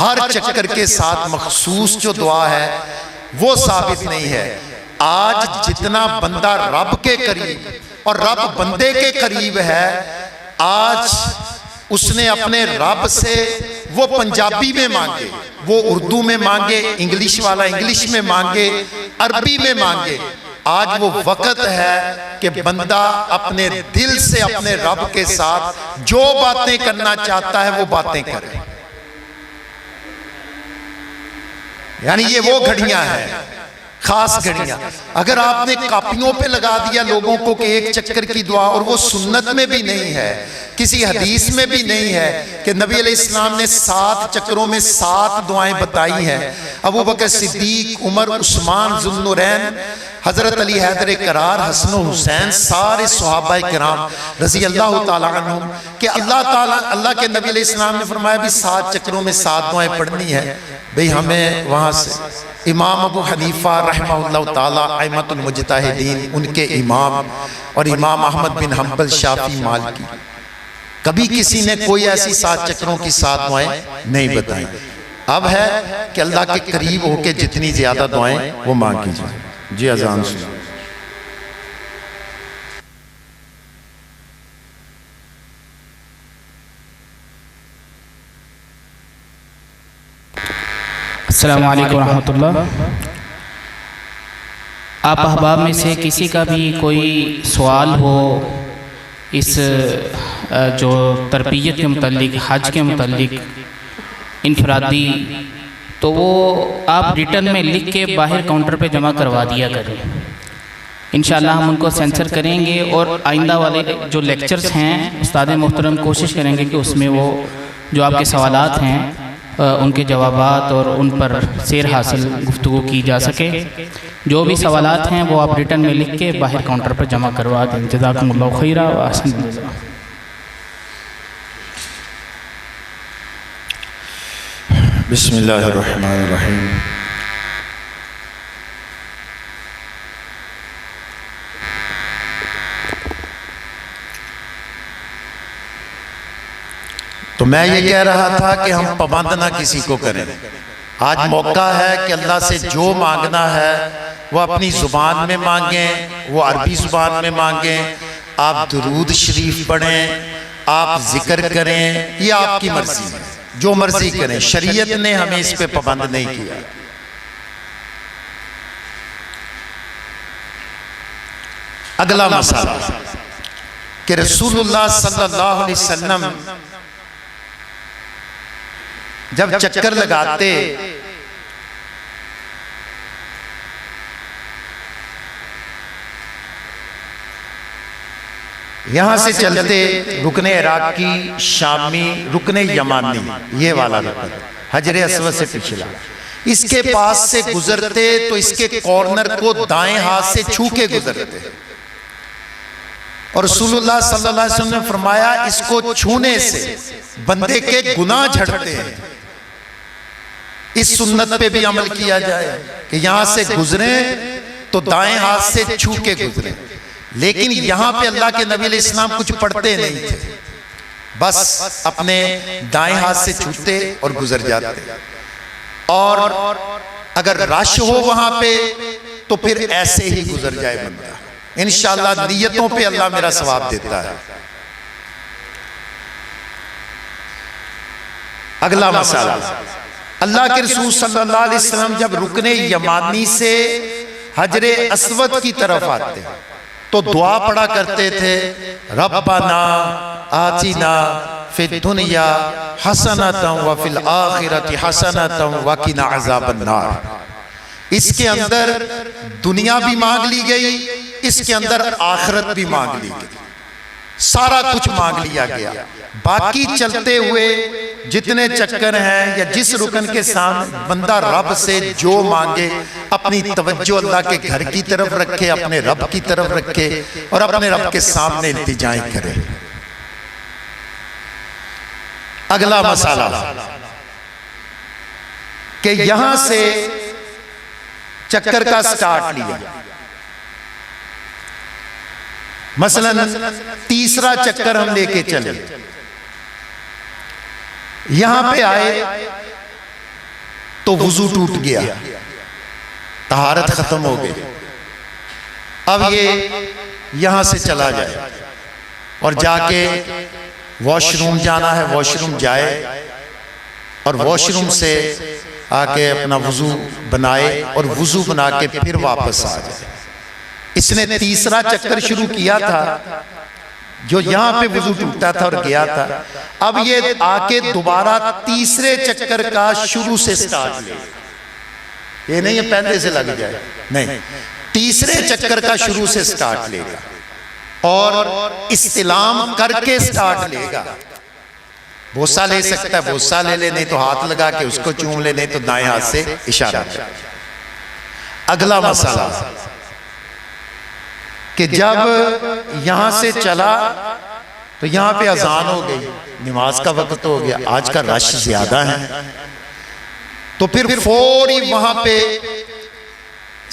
ہر چکر کے ساتھ مخصوص جو دعا ہے وہ ثابت نہیں ہے. آج جتنا بندہ رب کے قریب اور رب بندے کے قریب ہے, آج اس نے اپنے رب سے وہ پنجابی میں مانگے, وہ اردو میں مانگے, انگلش والا انگلش میں مانگے, عربی میں مانگے. آج وہ وقت ہے کہ بندہ اپنے دل سے اپنے رب کے ساتھ جو باتیں کرنا چاہتا ہے وہ باتیں کرے. یعنی یہ وہ گھڑیاں ہیں, خاص گھڑیاں. اگر آپ نے کاپیوں پہ لگا دیا لوگوں کو کہ ایک چکر کی دعا, اور وہ سنت میں بھی نہیں ہے, کسی حدیث میں بھی نہیں ہے کہ نبی علیہ السلام نے 7 چکروں میں 7 دعائیں بتائی ہیں. ابو بکر صدیق, عمر, عثمان ذو النورین, حضرت علی حیدر کرار, حسن و حسین, سارے صحابہ کرام رضی اللہ تعالیٰ عنہم کہ اللہ کے نبی علیہ السلام نے فرمایا بھی 7 چکروں میں 7 دعائیں پڑھنی ہے. بھئی ہمیں وہاں سے امام ابو حنیفہ رحمہ اللہ تعالیٰ ائمۃ المجتہدین, ان کے امام, اور امام احمد بن حنبل, شافعی, مالکی, کبھی کسی نے کوئی ایسی 7 چکروں کی 7 دعائیں نہیں بتائیں. اب ہے کہ اللہ کے قریب ہو کے جتنی زیادہ دعائیں وہ مانگی جائیں. جی اذان سنو. السلام علیکم ورحمۃ اللہ. آپ احباب میں سے کسی کا بھی کوئی سوال ہو اس جو تربیت کے متعلق، حج کے متعلق انفرادی، تو وہ آپ ریٹن میں لکھ کے باہر کاؤنٹر پہ جمع کروا دیا کریں. انشاءاللہ ہم ان کو سینسر کریں گے، اور آئندہ والے جو لیکچرز ہیں استاد محترم کوشش کریں گے کہ اس میں وہ جو آپ کے سوالات ہیں ان کے جوابات اور ان پر سیر حاصل گفتگو کی جا سکے. جو بھی سوالات ہیں وہ آپ ریٹن میں لکھ کے باہر کاؤنٹر پر جمع کروا دیں. جزاکم اللہ خیرہ و احسن الجزاء. بسم اللہ الرحمن الرحیم. تو میں یہ کہہ رہا تھا کہ ہم پابند نہ کسی کو کریں. آج موقع ہے کہ اللہ سے جو مانگنا ہے وہ اپنی زبان میں مانگیں، وہ عربی زبان میں مانگیں. آپ درود شریف پڑھیں، آپ ذکر کریں، یہ آپ کی مرضی ہے، جو مرضی کریں. شریعت نے ہمیں اس پہ پابند نہیں کیا. اگلا مسئلہ کہ رسول اللہ صلی اللہ علیہ وسلم جب چکر لگاتے یہاں سے چلتے رکن عراقی، شامی، رکن یمانی، یہ والا رکن حجر اسود سے پچھلا، اس کے پاس سے گزرتے تو اس کے کارنر کو دائیں ہاتھ سے چھو کے گزرتے. اور رسول اللہ صلی اللہ علیہ وسلم نے فرمایا اس کو چھونے سے بندے کے گناہ جھڑتے ہیں. اس سنت پہ بھی عمل کیا جائے کہ یہاں سے گزریں تو دائیں ہاتھ سے چھو کے گزریں. لیکن یہاں پہ اللہ کے نبی علیہ السلام کچھ پڑھتے نہیں تھے، بس اپنے دائیں ہاتھ سے چھوتے اور گزر جاتے. اور اگر رش ہو وہاں پہ تو پھر ایسے ہی گزر جائے بندہ. انشاءاللہ نیتوں پہ اللہ میرا ثواب دیتا ہے. اگلا مسئلہ، اللہ کے رسول صلی اللہ علیہ وسلم جب رکن یمانی سے حجر اسود کی طرف آتے تو دعا پڑھا کرتے تھے، ربنا آتنا فی الدنیا حسنۃ وفی الآخرۃ حسنۃ وقنا عذاب النار. اس کے اندر دنیا بھی مانگ لی گئی، اس کے اندر آخرت بھی مانگ لی گئی، سارا کچھ مانگ لیا گیا. باقی چلتے ہوئے جتنے چکر ہیں یا جس رکن کے سامنے بندہ رب سے جو مانگے، اپنی توجہ اللہ کے گھر کی طرف رکھے، اپنے رب کی طرف رکھے اور اپنے رب کے سامنے التجائیں کرے. اگلا مسئلہ کہ یہاں سے چکر کا سٹارٹ لیا، مثلا تیسرا چکر ہم لے کے چلے، یہاں پہ آئے تو وضو ٹوٹ گیا، طہارت ختم ہو گئی. اب یہ یہاں سے چلا جائے اور جا کے واش روم جانا ہے، واش روم جائے اور واش روم سے آ کے اپنا وضو بنائے اور وضو بنا کے پھر واپس آ جائے. اس نے تیسرا چکر شروع کیا تھا جو یہاں پہ وضو ٹوٹتا تھا اور گیا تھا. اب یہ آ کے دوبارہ تیسرے چکر کا شروع سے سٹارٹ لے، یہ نہیں ہے پہلے سے لگ جائے، نہیں، تیسرے چکر کا شروع سے سٹارٹ لے گا اور استلام کر کے سٹارٹ لے گا. بوسہ لے سکتا ہے، بوسہ لے لے، نہیں تو ہاتھ لگا کے اس کو چوم لے، نہیں تو دائیں ہاتھ سے اشارہ کر. اگلا مسئلہ کہ جب یہاں سے چلا تو یہاں پہ اذان ہو گئی، نماز کا وقت ہو گیا، آج کا رش زیادہ ہے، تو پھر فوری وہاں پہ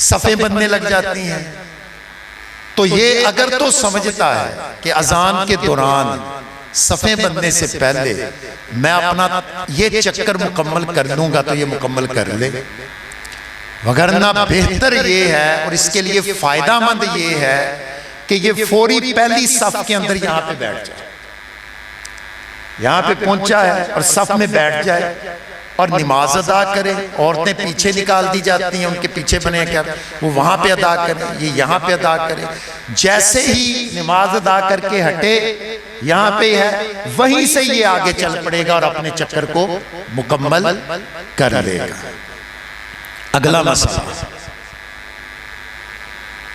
صفیں بننے لگ جاتی ہیں. تو یہ اگر تو سمجھتا ہے کہ اذان کے دوران صفیں بننے سے پہلے میں اپنا یہ چکر مکمل کر لوں گا تو یہ مکمل کر لے، وگرنہ بہتر یہ ہے اور اس کے لیے فائدہ مند یہ ہے کہ یہ فوری پہلی صف کے اندر یہاں پہ بیٹھ جائے. یہاں پہ پہنچا ہے اور صف میں بیٹھ جائے اور نماز ادا کرے. عورتیں پیچھے نکال دی جاتی ہیں، ان کے پیچھے بنے کیا، وہ وہاں پہ ادا کرے، یہ یہاں پہ ادا کرے. جیسے ہی نماز ادا کر کے ہٹے، یہاں پہ ہے، وہیں سے یہ آگے چل پڑے گا اور اپنے چکر کو مکمل کر لے گا. اگلا مسئلہ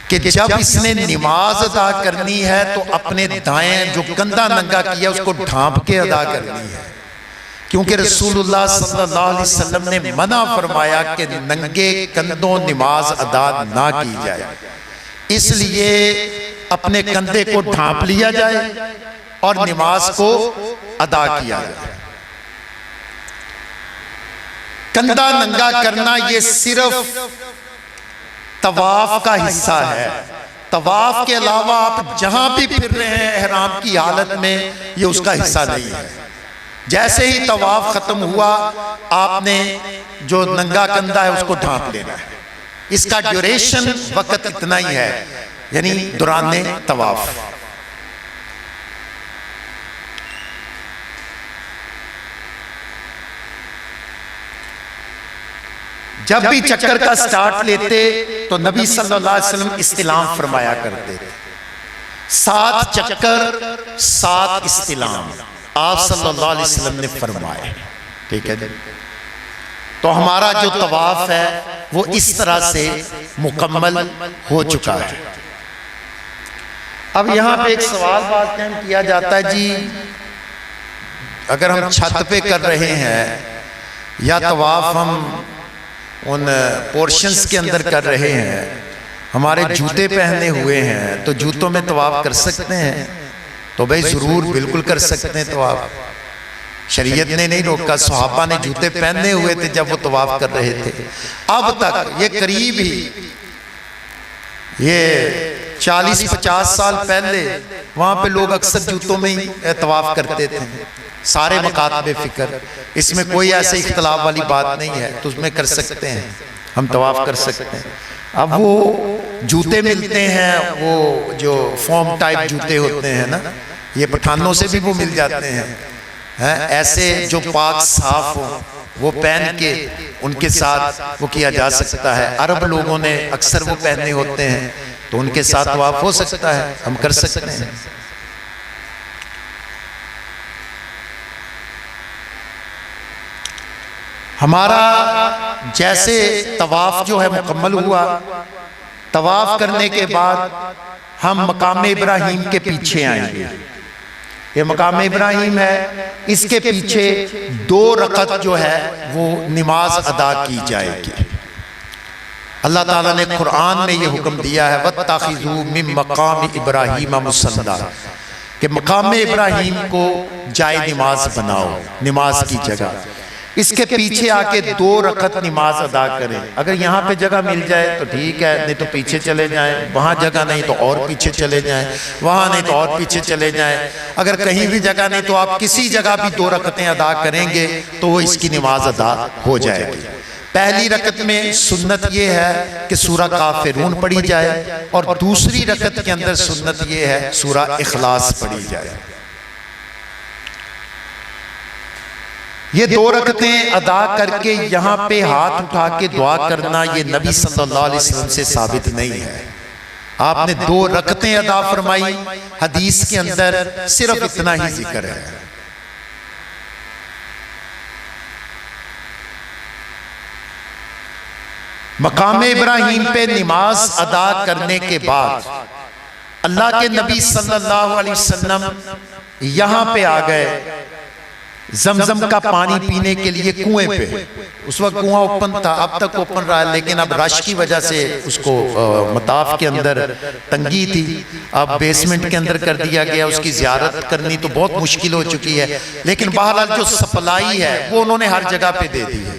کہ جب اس نے نماز ادا کرنی ہے تو اپنے دائیں جو کندھا ننگا کیا اس کو ڈھانپ کے ادا کرنی ہے، کیونکہ رسول اللہ صلی اللہ علیہ وسلم نے منع فرمایا کہ ننگے کندھوں نماز ادا نہ کی جائے. اس لیے اپنے کندھے کو ڈھانپ لیا جائے اور نماز کو ادا کیا جائے. کندھا ننگا کرنا یہ صرف طواف کا حصہ ہے. طواف کے علاوہ آپ جہاں بھی پھر رہے ہیں احرام کی حالت میں، یہ اس کا حصہ نہیں ہے. جیسے ہی طواف ختم ہوا آپ نے جو ننگا کندھا ہے اس کو ڈھانپ لینا ہے. اس کا ڈیوریشن وقت اتنا ہی ہے، یعنی دوران طواف. جب بھی چکر کا سٹارٹ لیتے تو نبی صلی اللہ علیہ وسلم استلام فرمایا کرتے تھے. 7 چکر 7 استلام آپ صلی اللہ علیہ وسلم نے فرمائے. ٹھیک ہے جی، تو ہمارا جو طواف ہے وہ اس طرح سے مکمل ہو چکا ہے. اب یہاں پہ ایک سوال بات قائم کیا جاتا ہے، جی اگر ہم چھت پہ کر رہے ہیں یا طواف ہم ان پورشنز کے اندر کر رہے ہیں، ہمارے جوتے پہنے ہوئے ہیں، تو جوتوں میں طواف کر سکتے ہیں؟ تو بھئی ضرور بالکل کر سکتے ہیں طواف. شریعت نے نہیں روکا. صحابہ نے جوتے پہنے ہوئے تھے جب وہ طواف کر رہے تھے. اب تک یہ قریب ہی، یہ 40-50 سال پہلے وہاں پہ لوگ اکثر جوتوں میں ہی طواف کرتے تھے. سارے مکاتب فکر، اس میں کوئی ایسے اختلاف والی بات نہیں ہے، تو اس میں کر سکتے ہیں، ہم طواف کر سکتے ہیں. اب وہ جوتے ملتے ہیں، وہ جو فارم ٹائپ جوتے ہوتے ہیں نا، یہ پٹھانوں سے بھی وہ مل جاتے ہیں. ایسے جو پاک صاف ہوں وہ پہن کے ان کے ساتھ وہ کیا جا سکتا ہے. عرب لوگوں نے اکثر وہ پہنے ہوتے ہیں، تو ان کے ساتھ طواف ہو سکتا ہے، ہم کر سکتے ہیں. ہمارا جیسے طواف جو ہے مکمل ہوا، طواف کرنے کے بعد ہم مقام ابراہیم کے پیچھے آئیں گے. یہ مقام ابراہیم ہے، اس کے پیچھے 2 رکعت جو ہے وہ نماز ادا کی جائے گی. اللہ تعالیٰ نے قرآن میں یہ حکم دیا ہے وَاتَّخِذُوا مِن مَقَامِ إِبْرَاهِيمَ مُصَلًّى، کہ مقام ابراہیم کو جائے نماز بناؤ، نماز کی جگہ. اس کے پیچھے آ کے 2 رکعت نماز ادا کریں. اگر یہاں پہ جگہ مل جائے تو ٹھیک ہے، نہیں تو پیچھے چلے جائیں. وہاں جگہ نہیں تو اور پیچھے چلے جائیں، وہاں نہیں تو اور پیچھے چلے جائیں. اگر کہیں بھی جگہ نہیں تو آپ کسی جگہ بھی 2 رکعتیں ادا کریں گے تو وہ اس کی نماز ادا ہو جائے گی. پہلی رکعت میں سنت یہ ہے کہ سورہ کافرون پڑھی جائے، اور دوسری رکعت کے اندر سنت یہ ہے سورہ اخلاص پڑھی جائے. یہ 2 رکعتیں ادا کر کے یہاں پہ ہاتھ اٹھا کے دعا کرنا یہ نبی صلی اللہ علیہ وسلم سے ثابت نہیں ہے. آپ نے 2 رکعتیں ادا فرمائی، حدیث کے اندر صرف اتنا ہی ذکر ہے. مقام ابراہیم پہ نماز ادا کرنے کے بعد اللہ کے نبی صلی اللہ علیہ وسلم یہاں پہ آ گئے زمزم کا پانی پینے کے لیے کنویں پہ. اس وقت کنواں اوپن تھا، اب تک اوپن رہا ہے، لیکن اب رش کی وجہ سے اس کو مطاف کے اندر تنگی تھی، اب بیسمنٹ کے اندر کر دیا گیا. اس کی زیارت کرنی تو بہت مشکل ہو چکی ہے، لیکن بہرحال جو سپلائی ہے وہ انہوں نے ہر جگہ پہ دے دی ہے.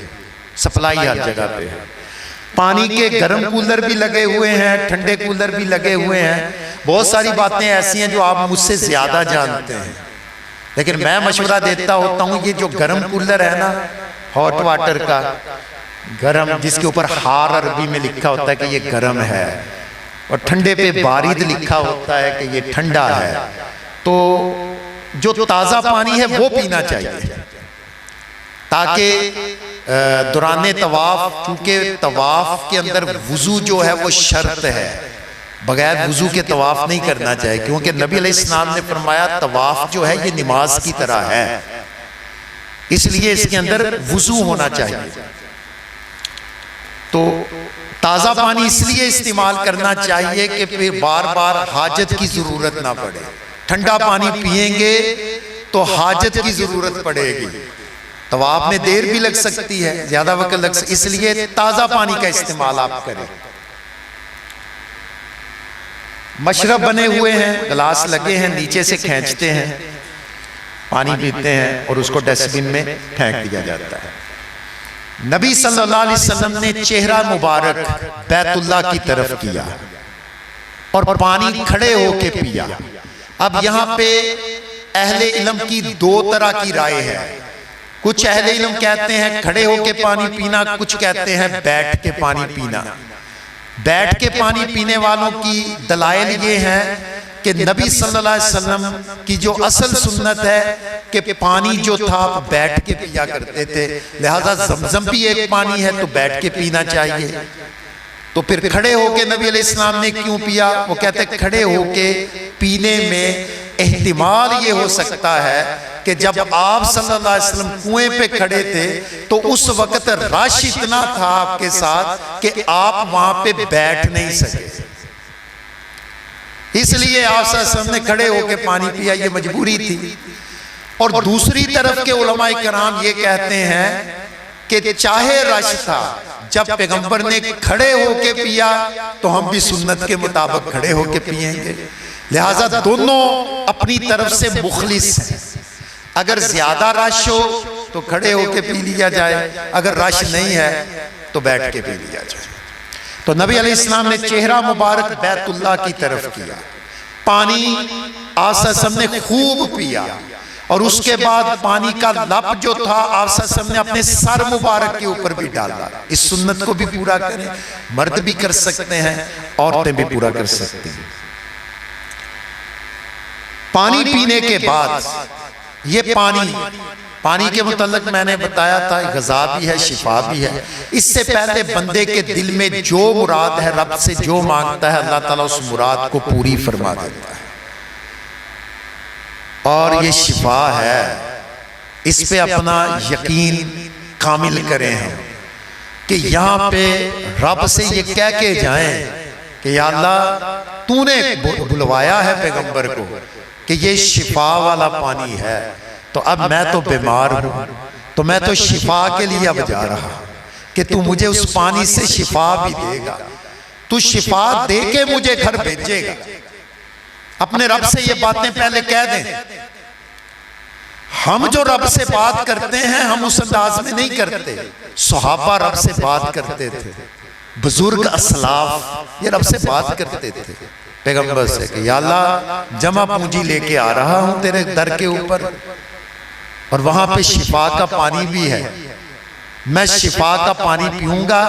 سپلائی ہر جگہ پہ ہے. پانی کے گرم کولر بھی لگے ہوئے ہیں، ٹھنڈے کولر بھی لگے ہوئے ہیں. بہت ساری باتیں ایسی ہیں جو آپ مجھ سے زیادہ جانتے ہیں، لیکن میں مشورہ دیتا ہوتا ہوں یہ جو گرم کولر ہے نا ہاٹ واٹر کا گرم، جس کے اوپر ہار عربی میں لکھا ہوتا ہے کہ یہ گرم ہے، اور ٹھنڈے پہ بارد لکھا ہوتا ہے کہ یہ ٹھنڈا ہے، تو جو تازہ پانی ہے وہ پینا چاہیے تاکہ دوران طواف، چونکہ طواف کے اندر وضو جو ہے وہ شرط ہے، بغیر وضو کے طواف نہیں کرنا چاہیے، کیونکہ نبی علیہ السلام نے فرمایا طواف جو ہے یہ نماز کی طرح ہے، اس لیے اس کے اندر وضو ہونا چاہیے۔ تو تازہ پانی اس لیے استعمال کرنا چاہیے کہ پھر بار بار حاجت کی ضرورت نہ پڑے، ٹھنڈا پانی پئیں گے تو حاجت کی ضرورت پڑے گی، طواف میں دیر بھی لگ سکتی ہے، زیادہ وقت لگ سکتی، اس لیے تازہ پانی کا استعمال آپ کریں۔ مشرب بنے ہوئے ہیں، گلاس لگے ہیں، نیچے سے کھینچتے ہیں، پانی پیتے ہیں اور اس کو ڈسٹ بن میں پھینک دیا جاتا ہے۔ نبی صلی اللہ علیہ وسلم نے چہرہ مبارک بیت اللہ کی طرف کیا اور پانی کھڑے ہو کے پیا۔ اب یہاں پہ اہل علم کی دو طرح کی رائے ہے، کچھ اہل علم کہتے ہیں کھڑے ہو کے پانی پینا، کچھ کہتے ہیں بیٹھ کے پانی پینا۔ بیٹھ کے پانی پینے والوں کی دلائل یہ ہیں کہ نبی صلی اللہ علیہ وسلم کی جو اصل سنت ہے کہ پانی جو تھا بیٹھ کے پیا کرتے تھے، لہذا زمزم بھی ایک پانی ہے تو بیٹھ کے پینا چاہیے۔ تو پھر کھڑے ہو کے نبی علیہ السلام نے کیوں پیا؟ وہ کہتے ہیں کھڑے ہو کے پینے میں احتمال یہ ہو سکتا ہے کہ جب آپ صلی اللہ علیہ وسلم کنویں پہ کھڑے تھے تو اس وقت رش اتنا تھا آپ کے ساتھ کہ آپ وہاں پہ بیٹھ نہیں سکے، اس لیے آپ صلی اللہ علیہ وسلم نے کھڑے ہو کے پانی پیا، یہ مجبوری تھی۔ اور دوسری طرف کے علماء کرام یہ کہتے ہیں کہ چاہے رش تھا، جب پیغمبر نے کھڑے ہو کے پیا تو ہم بھی سنت کے مطابق کھڑے ہو کے پیئیں گے، لہٰذا دونوں اپنی طرف سے مخلص ہیں۔ اگر زیادہ رش ہو تو کھڑے ہو کے پی لیا جائے، اگر رش نہیں ہے تو بیٹھ کے پی لیا جائے۔ تو نبی علیہ السلام نے چہرہ مبارک بیت اللہ کی طرف کیا، پانی آپ صلی اللہ علیہ وسلم نے خوب پیا، اور اس کے بعد پانی کا لپ جو تھا آپ صلی اللہ علیہ وسلم نے اپنے سر مبارک کے اوپر بھی ڈالا۔ اس سنت کو بھی پورا کریں، مرد بھی کر سکتے ہیں، عورتیں بھی پورا کر سکتے ہیں۔ پانی پینے کے بعد یہ پانی کے متعلق میں نے بتایا تھا غذا بھی ہے، شفا بھی ہے۔ اس سے پہلے بندے کے دل میں جو مراد ہے، رب سے جو مانگتا ہے، اللہ تعالیٰ اس مراد کو پوری فرما دیتا ہے، اور یہ شفا ہے۔ اس پہ اپنا یقین کامل کریں ہم کہ یہاں پہ رب سے یہ کہہ کے جائیں کہ یا اللہ تو نے بلوایا ہے پیغمبر کو کہ یہ شفا والا پانی ہے، تو اب میں تو بیمار ہوں، تو میں تو شفا کے لیے اب جا رہا کہ تو مجھے اس پانی سے شفا بھی دے گا، تو شفا دے کے مجھے گھر بھیجے گا۔ اپنے رب سے یہ باتیں پہلے کہہ دیں۔ ہم جو رب سے بات کرتے ہیں ہم اس انداز میں نہیں کرتے، صحابہ رب سے بات کرتے تھے، بزرگ اسلاف یہ رب سے بات کرتے تھے پیغمبر سے کہ یا اللہ جمع پونجی لے کے آ رہا ہوں تیرے در کے اوپر، اور وہاں پہ شفا کا پانی بھی ہے، میں شفا کا پانی پیوں گا،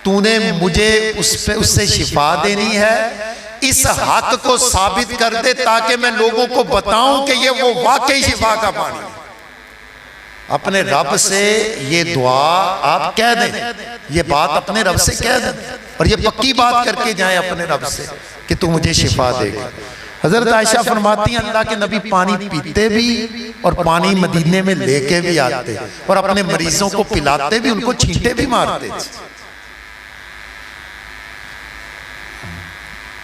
تو نے مجھے اس سے شفا دینی ہے، اس حق کو ثابت کر دے تاکہ میں لوگوں کو بتاؤں کہ یہ وہ واقعی شفا کا پانی ہے۔ اپنے رب سے یہ دعا آپ کہہ دیں، یہ بات اپنے رب سے کہہ دیں، اور یہ پکی بات کر کے جائیں اپنے رب سے کہ تو مجھے شفا دے گا۔ حضرت عائشہ فرماتی ہیں اللہ کے نبی پانی پیتے بھی اور پانی مدینے میں لے کے بھی آتے، اور اپنے مریضوں کو پلاتے بھی، ان کو چھینٹے بھی مارتے تھے۔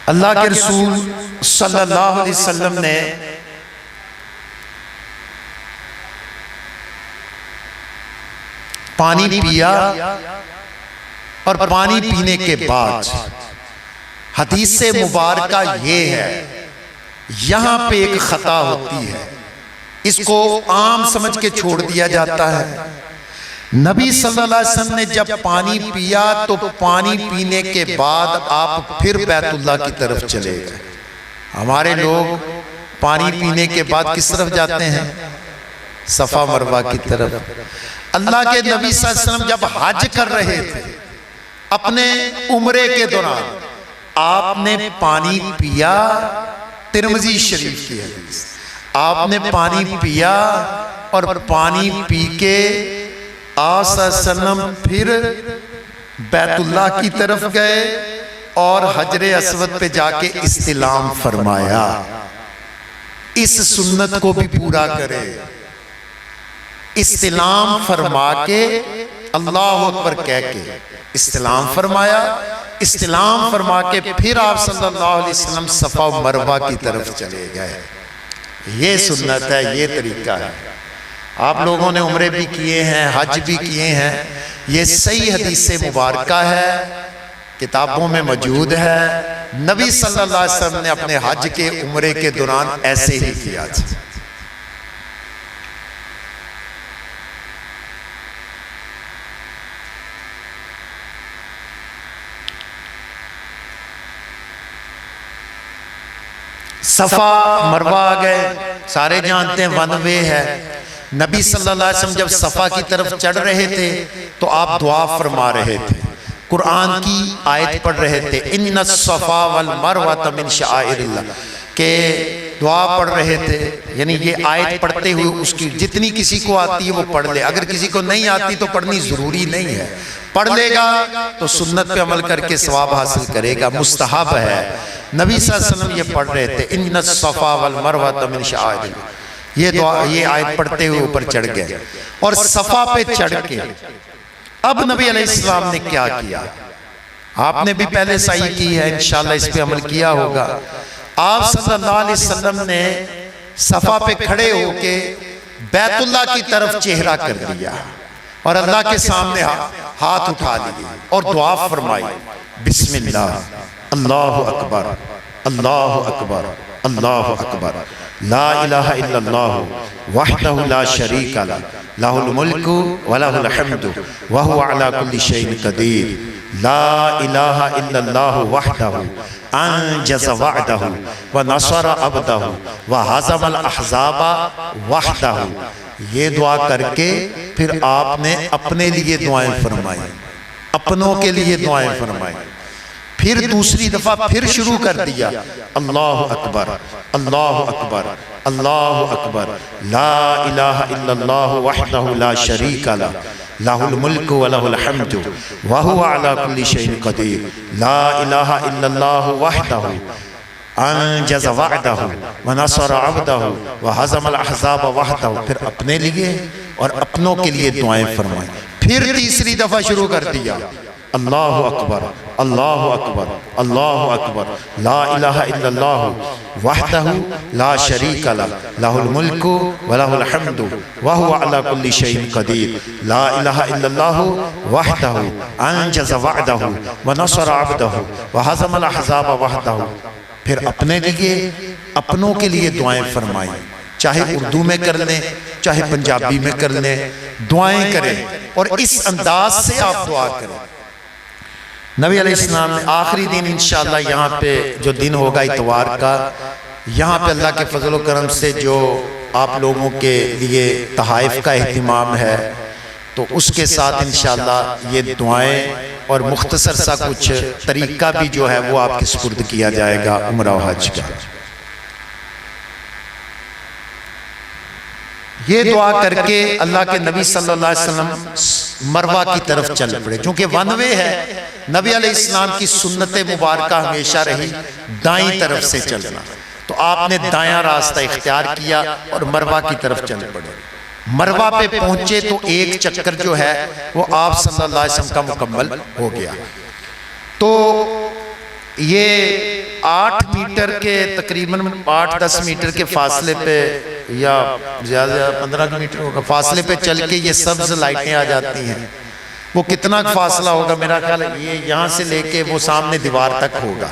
اللہ کے رسول صلی اللہ علیہ وسلم نے پانی پیا، اور پانی پینے کے بعد حدیث مبارکہ یہ ہے، یہاں پہ ایک خطا ہوتی ہے، اس کو عام سمجھ کے چھوڑ دیا جاتا ہے۔ نبی صلی اللہ علیہ وسلم نے جب پانی پیا تو پانی پینے کے بعد آپ پھر بیت اللہ کی طرف چلے گئے۔ ہمارے لوگ پانی پینے کے بعد کس طرف جاتے ہیں؟ صفا مروہ کی طرف۔ اللہ کے نبی صلی اللہ علیہ وسلم جب حج کر رہے تھے اپنے عمرے کے دوران، آپ نے پانی پیا، ترمذی شریف کی حدیث، آپ نے پانی پیا اور پانی پی کے آپ صلی اللہ علیہ وسلم پھر بیت اللہ کی طرف گئے اور حجر اسود پہ جا کے استلام فرمایا. اس سنت کو بھی پورا کرے. استلام فرما کے اللہ اکبر کہہ کے استلام فرمایا. استلام فرما کے پھر آپ صلی اللہ علیہ وسلم صفا و مروہ کی طرف چلے گئے. یہ سنت ہے, یہ طریقہ ہے. آپ لوگوں نے عمرے بھی کیے ہیں, حج بھی کیے ہیں. یہ صحیح حدیث مبارکہ ہے, کتابوں میں موجود ہے. نبی صلی اللہ علیہ وسلم نے اپنے حج کے عمرے کے دوران ایسے ہی کیا تھا. صفا مروہ آ گئے, سارے جانتے ہیں ون وے ہے. نبی صلی اللہ علیہ وسلم جب صفا کی طرف چڑھ رہے تھے تو آپ دعا فرما رہے تھے, قرآن کی آیت پڑھ رہے تھے, ان الصفا والمروہ من شعائر اللہ, کہ دعا پڑھ رہے تھے. یعنی یہ آیت پڑھتے ہوئے اس کی جتنی کسی کو آتی ہے وہ پڑھ لے, اگر کسی کو نہیں آتی تو پڑھنی ضروری نہیں ہے. پڑھ لے گا تو سنت پہ عمل کر کے ثواب حاصل کرے گا, مستحب ہے. نبی صلی اللہ علیہ وسلم یہ پڑھ رہے تھے, ان الصفا والمروہ من شعائر اللہ. یہ دعا, یہ آیت پڑھتے ہوئے اوپر چڑھ گئے اور صفا پہ چڑھ کے اب نبی علیہ السلام نے کیا کیا؟ آپ نے بھی پہلے سعی کی ہے, انشاءاللہ اس پہ عمل کیا ہوگا. آپ صلی اللہ علیہ وسلم نے صفا پہ کھڑے ہو کے بیت اللہ کی طرف چہرہ کر دیا اور اللہ کے سامنے ہاتھ اٹھا لیے اور دعا فرمائی, بسم اللہ, اللہ اکبر, اللہ اکبر, اللہ اکبر, لا الہ الا اللہ وحدہ لا شریک لہ, لہ الملک ولہ الحمد وہو علی کل شیء قدیر, لا الہ الا اللہ وحدہ انجز وعدہ ونصر عبدہ وہزم الاحزاب وحدہ. یہ دعا کر کے پھر آپ نے اپنے لیے دعائیں فرمائی, اپنوں کے لیے دعائیں فرمائی. پھر دوسری دفعہ پھر شروع کر دیا, اللہ اکبر, اللہ اکبر, اللہ اکبر, لا الہ الا اللہ وحدہ لا شریک لہ, لہ الملک ولہ الحمد وہو علی کل شیء قدیر, لا الہ الا اللہ وحدہ انجز وعدہ ونصر عبدہ وہزم الاحزاب وحدہ. پھر اپنے لیے اور اپنوں کے لیے دعائیں فرمائیں. پھر تیسری دفعہ شروع کر دیا, اللہ اکبر, اللہ اکبر, اللہ اکبر, لا الہ الا اللہ وحدہ لا شریک لہ, لہ الملک ولہ الحمد وہو علی کل شیء قدیر, لا الہ الا اللہ وحدہ انجز وعدہ ونصر عبدہ وہزم الاحزاب وحدہ. پھر اپنے لیے اپنوں کے لیے دعائیں فرمائیں, چاہے اردو میں کر لیں چاہے پنجابی میں کر لیں, دعائیں کریں اور اس انداز سے آپ دعا کریں. نبی علیہ السلام نے آخری دن انشاءاللہ یہاں پہ جو دن ہوگا اتوار کا, یہاں پہ اللہ کے فضل و کرم سے جو آپ لوگوں کے لیے تحائف کا اہتمام ہے تو اس کے ساتھ انشاءاللہ یہ دعائیں اور مختصر سا کچھ طریقہ بھی جو ہے وہ آپ کے سپرد کیا جائے گا عمرہ و حج کا. یہ دعا کر کے اللہ کے نبی صلی اللہ علیہ وسلم مروہ کی طرف چل پڑے. چونکہ ون وے ہے, نبی علیہ السلام کی سنت مبارکہ ہمیشہ رہی دائیں طرف سے چلنا, تو آپ نے دایاں راستہ اختیار کیا اور مروہ کی طرف چل پڑے. مروہ پہ پہنچے تو ایک چکر جو ہے وہ آپ صلی اللہ علیہ وسلم کا مکمل ہو گیا. تو یہ 8 میٹر کے تقریباً 8-10 میٹر کے فاصلے پہ یا زیادہ 15 میٹر ہوگا فاصلے پہ چل کے یہ سبز لائٹیں آ جاتی ہیں. وہ کتنا فاصلہ ہوگا, میرا خیال ہے یہ یہاں سے لے کے وہ سامنے دیوار تک ہوگا.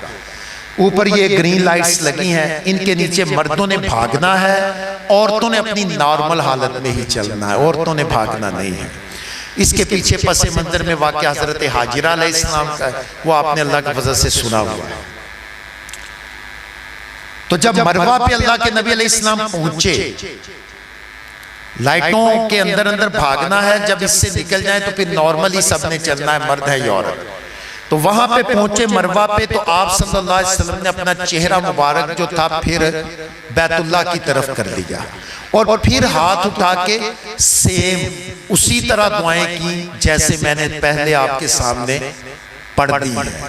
اوپر یہ گرین لائٹس لگی ہیں, ان کے نیچے مردوں نے بھاگنا ہے, عورتوں نے اپنی نارمل حالت میں ہی چلنا ہے, عورتوں نے بھاگنا نہیں ہے. اس کے پیچھے پس منظر میں واقع حضرت حاجرہ علیہ السلام کا ہے, وہ آپ نے اللہ کے فضل سے سنا ہوا ہے. تو جب مروہ پہ اللہ کے نبی علیہ السلام پہنچے, لائٹوں کے اندر اندر بھاگنا ہے, جب اس سے نکل جائیں تو پھر نارملی سب نے چلنا ہے, مرد ہے یا عورت. تو وہاں پہ پہنچے مروہ پہ, تو آپ صلی اللہ علیہ وسلم نے اپنا چہرہ مبارک جو تھا پھر بیت اللہ کی طرف کر دیا اور پھر ہاتھ اٹھا کے سیم اسی طرح دعائیں کی جیسے میں نے پہلے آپ کے سامنے پڑھ دی ہے.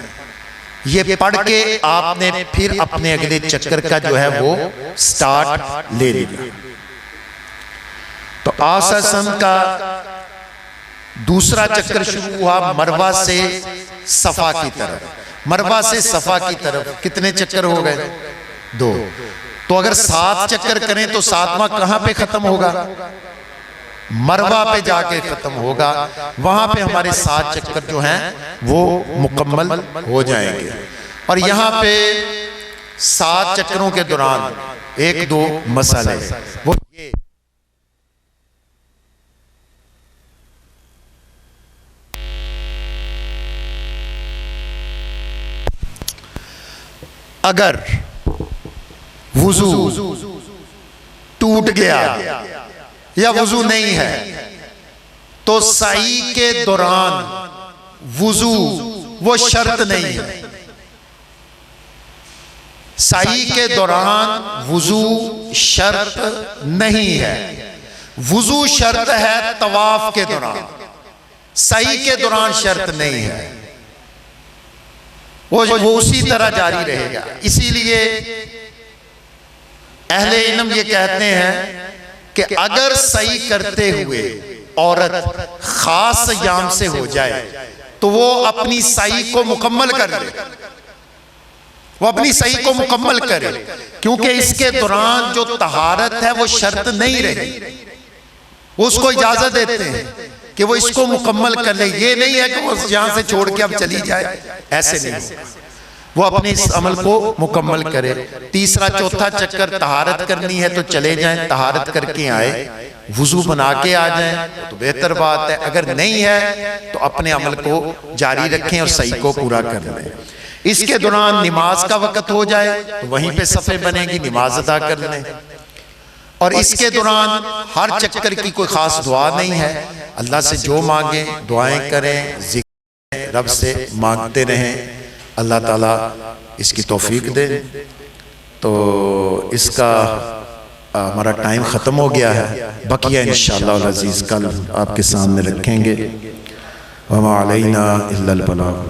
یہ پڑھ کے آپ نے پھر اپنے اگلے چکر کا جو ہے وہ سٹارٹ لے لیا. تو آساسن کا دوسرا چکر شروع ہوا مروہ سے صفا کی طرف. مروہ سے صفا کی طرف کتنے چکر ہو گئے؟ 2. تو اگر 7 چکر کریں تو 7واں کہاں پہ ختم ہوگا؟ مروہ پہ جا کے ختم ہوگا. وہاں پہ ہمارے 7 چکر جو ہیں وہ مکمل ہو جائیں گے. اور یہاں پہ 7 چکروں کے دوران 1-2 مسئلے وہ یہ اگر وضو ٹوٹ گیا یا وضو نہیں ہے تو سعی کے دوران وضو وہ شرط نہیں ہے. سعی کے دوران وضو شرط نہیں ہے. وضو شرط ہے طواف کے دوران، سعی کے دوران شرط نہیں ہے. وہ اسی طرح جاری رہے گا. اسی لیے اہل علم یہ کہتے ہیں کہ اگر سعی کرتے ہوئے عورت خاص ایام سے ہو جائے تو وہ اپنی سعی کو مکمل کر لے. وہ اپنی سعی کو مکمل کرے کیونکہ اس کے دوران جو طہارت ہے وہ شرط نہیں رہی. وہ اس کو اجازت دیتے ہیں کہ وہ اس کو مکمل کر لے. یہ نہیں ہے کہ وہ یہاں سے چھوڑ کے اب چلی جائے، ایسے نہیں ہوگا. وہ اپنے اس عمل کو مکمل کرے. تیسرا چوتھا چکر طہارت کرنی ہے تو چلے جائیں، طہارت کر کے آئے، وضو بنا کے آ جائیں تو بہتر بات ہے. اگر نہیں ہے تو اپنے عمل کو جاری رکھیں اور صحیح کو پورا کر لیں. اس کے دوران نماز کا وقت ہو جائے تو وہیں پہ صفیں بنے گی، نماز ادا کر لیں. اور اس کے دوران ہر چکر کی کوئی خاص دعا نہیں ہے. اللہ سے جو مانگیں دعائیں کریں، ذکر کریں، رب سے مانگتے رہیں. اللہ تعالیٰ اس کی توفیق دے. تو اس کا ہمارا ٹائم ختم ہو گیا ہے. بقیہ انشاءاللہ العزیز کل آپ کے سامنے رکھیں گے. وما علینا الا البلاغ.